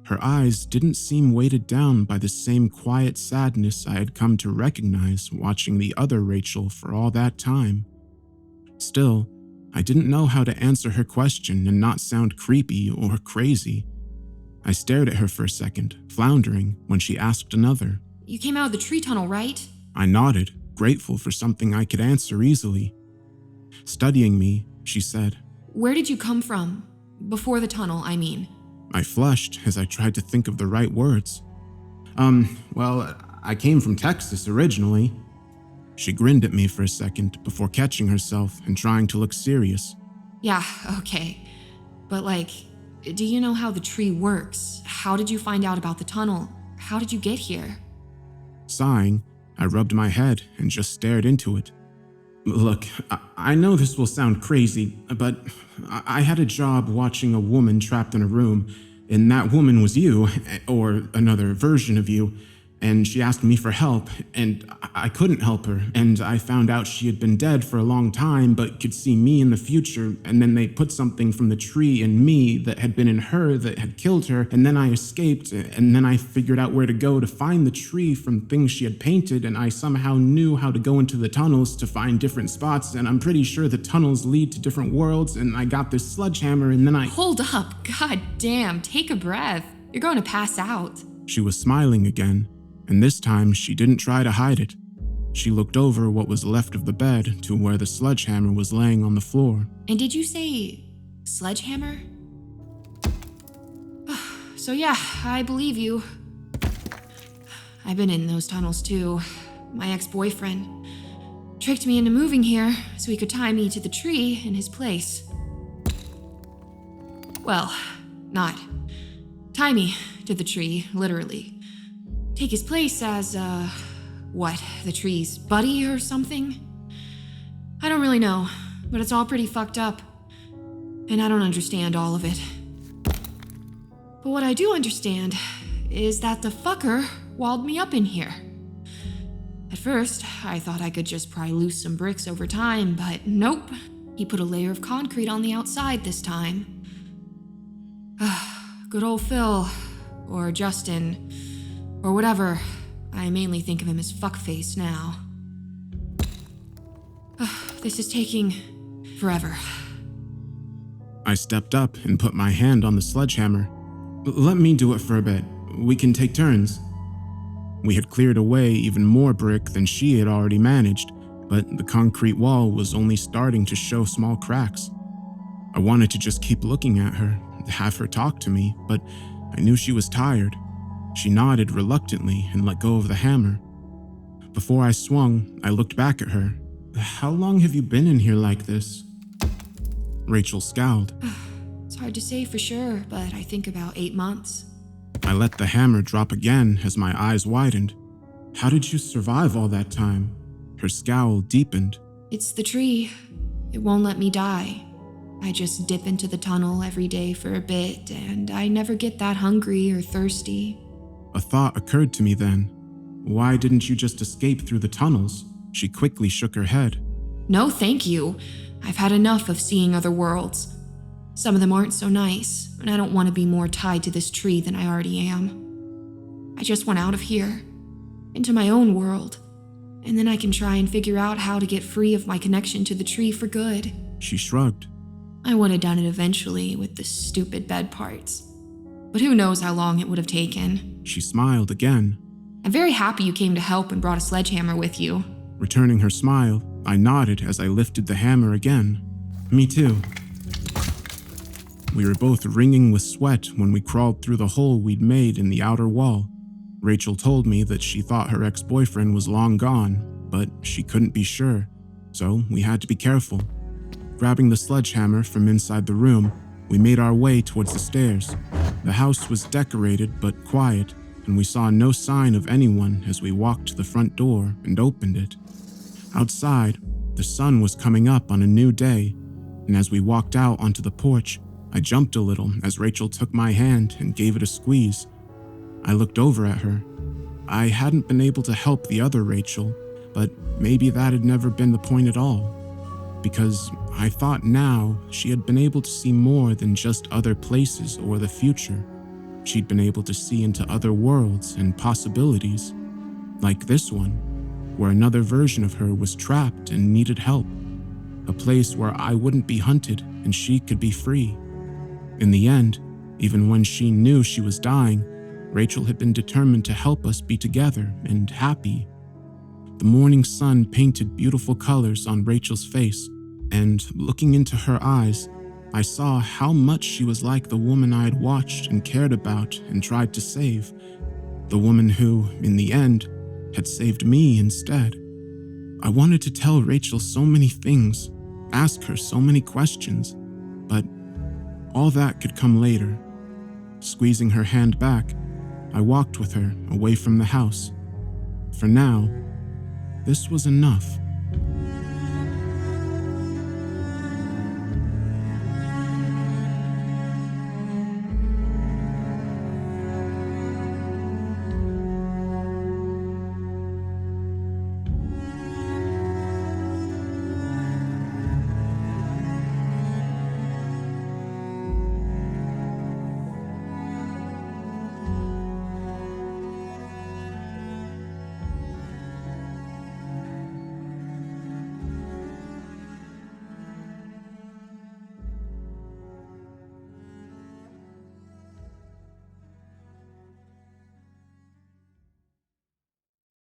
her eyes didn't seem weighted down by the same quiet sadness I had come to recognize watching the other Rachel for all that time. Still, I didn't know how to answer her question and not sound creepy or crazy. I stared at her for a second, floundering, when she asked another. You came out of the tree tunnel, right? I nodded, grateful for something I could answer easily. Studying me, she said. Where did you come from? Before the tunnel, I mean. I flushed as I tried to think of the right words. Well, I came from Texas originally. She grinned at me for a second before catching herself and trying to look serious. Yeah, okay. But do you know how the tree works? How did you find out about the tunnel? How did you get here? Sighing, I rubbed my head and just stared into it. Look, I know this will sound crazy, but I had a job watching a woman trapped in a room, and that woman was you, or another version of you, and she asked me for help, and I couldn't help her, and I found out she had been dead for a long time but could see me in the future, and then they put something from the tree in me that had been in her that had killed her, and then I escaped, and then I figured out where to go to find the tree from things she had painted, and I somehow knew how to go into the tunnels to find different spots, and I'm pretty sure the tunnels lead to different worlds, and I got this sledgehammer, and then I— Hold up, god damn, take a breath. You're going to pass out. She was smiling again, and this time she didn't try to hide it. She looked over what was left of the bed to where the sledgehammer was laying on the floor. And did you say sledgehammer? So yeah, I believe you. I've been in those tunnels too. My ex-boyfriend tricked me into moving here so he could tie me to the tree in his place. Well, not tie me to the tree, literally. Take his place as, the tree's buddy or something? I don't really know, but it's all pretty fucked up, and I don't understand all of it. But what I do understand is that the fucker walled me up in here. At first, I thought I could just pry loose some bricks over time, but nope. He put a layer of concrete on the outside this time. Good old Phil, or Justin, or whatever. I mainly think of him as fuckface now. This is taking forever. I stepped up and put my hand on the sledgehammer. Let me do it for a bit. We can take turns. We had cleared away even more brick than she had already managed, but the concrete wall was only starting to show small cracks. I wanted to just keep looking at her, have her talk to me, but I knew she was tired. She nodded reluctantly and let go of the hammer. Before I swung, I looked back at her. How long have you been in here like this? Rachel scowled. It's hard to say for sure, but I think about 8 months. I let the hammer drop again as my eyes widened. How did you survive all that time? Her scowl deepened. It's the tree. It won't let me die. I just dip into the tunnel every day for a bit, and I never get that hungry or thirsty. A thought occurred to me then. Why didn't you just escape through the tunnels? She quickly shook her head. No, thank you. I've had enough of seeing other worlds. Some of them aren't so nice, and I don't want to be more tied to this tree than I already am. I just want out of here, into my own world, and then I can try and figure out how to get free of my connection to the tree for good. She shrugged. I would have done it eventually with the stupid bed parts, but who knows how long it would have taken. She smiled again. I'm very happy you came to help and brought a sledgehammer with you. Returning her smile, I nodded as I lifted the hammer again. Me too. We were both wringing with sweat when we crawled through the hole we'd made in the outer wall. Rachel told me that she thought her ex-boyfriend was long gone, but she couldn't be sure, so we had to be careful. Grabbing the sledgehammer from inside the room, we made our way towards the stairs. The house was decorated but quiet, and we saw no sign of anyone as we walked to the front door and opened it. Outside, the sun was coming up on a new day, and as we walked out onto the porch, I jumped a little as Rachel took my hand and gave it a squeeze. I looked over at her. I hadn't been able to help the other Rachel, but maybe that had never been the point at all, because I thought now she had been able to see more than just other places or the future. She'd been able to see into other worlds and possibilities, like this one, where another version of her was trapped and needed help, a place where I wouldn't be hunted and she could be free. In the end, even when she knew she was dying, Rachel had been determined to help us be together and happy. The morning sun painted beautiful colors on Rachel's face, and looking into her eyes, I saw how much she was like the woman I had watched and cared about and tried to save, the woman who, in the end, had saved me instead. I wanted to tell Rachel so many things, ask her so many questions, but all that could come later. Squeezing her hand back, I walked with her away from the house. For now, this was enough.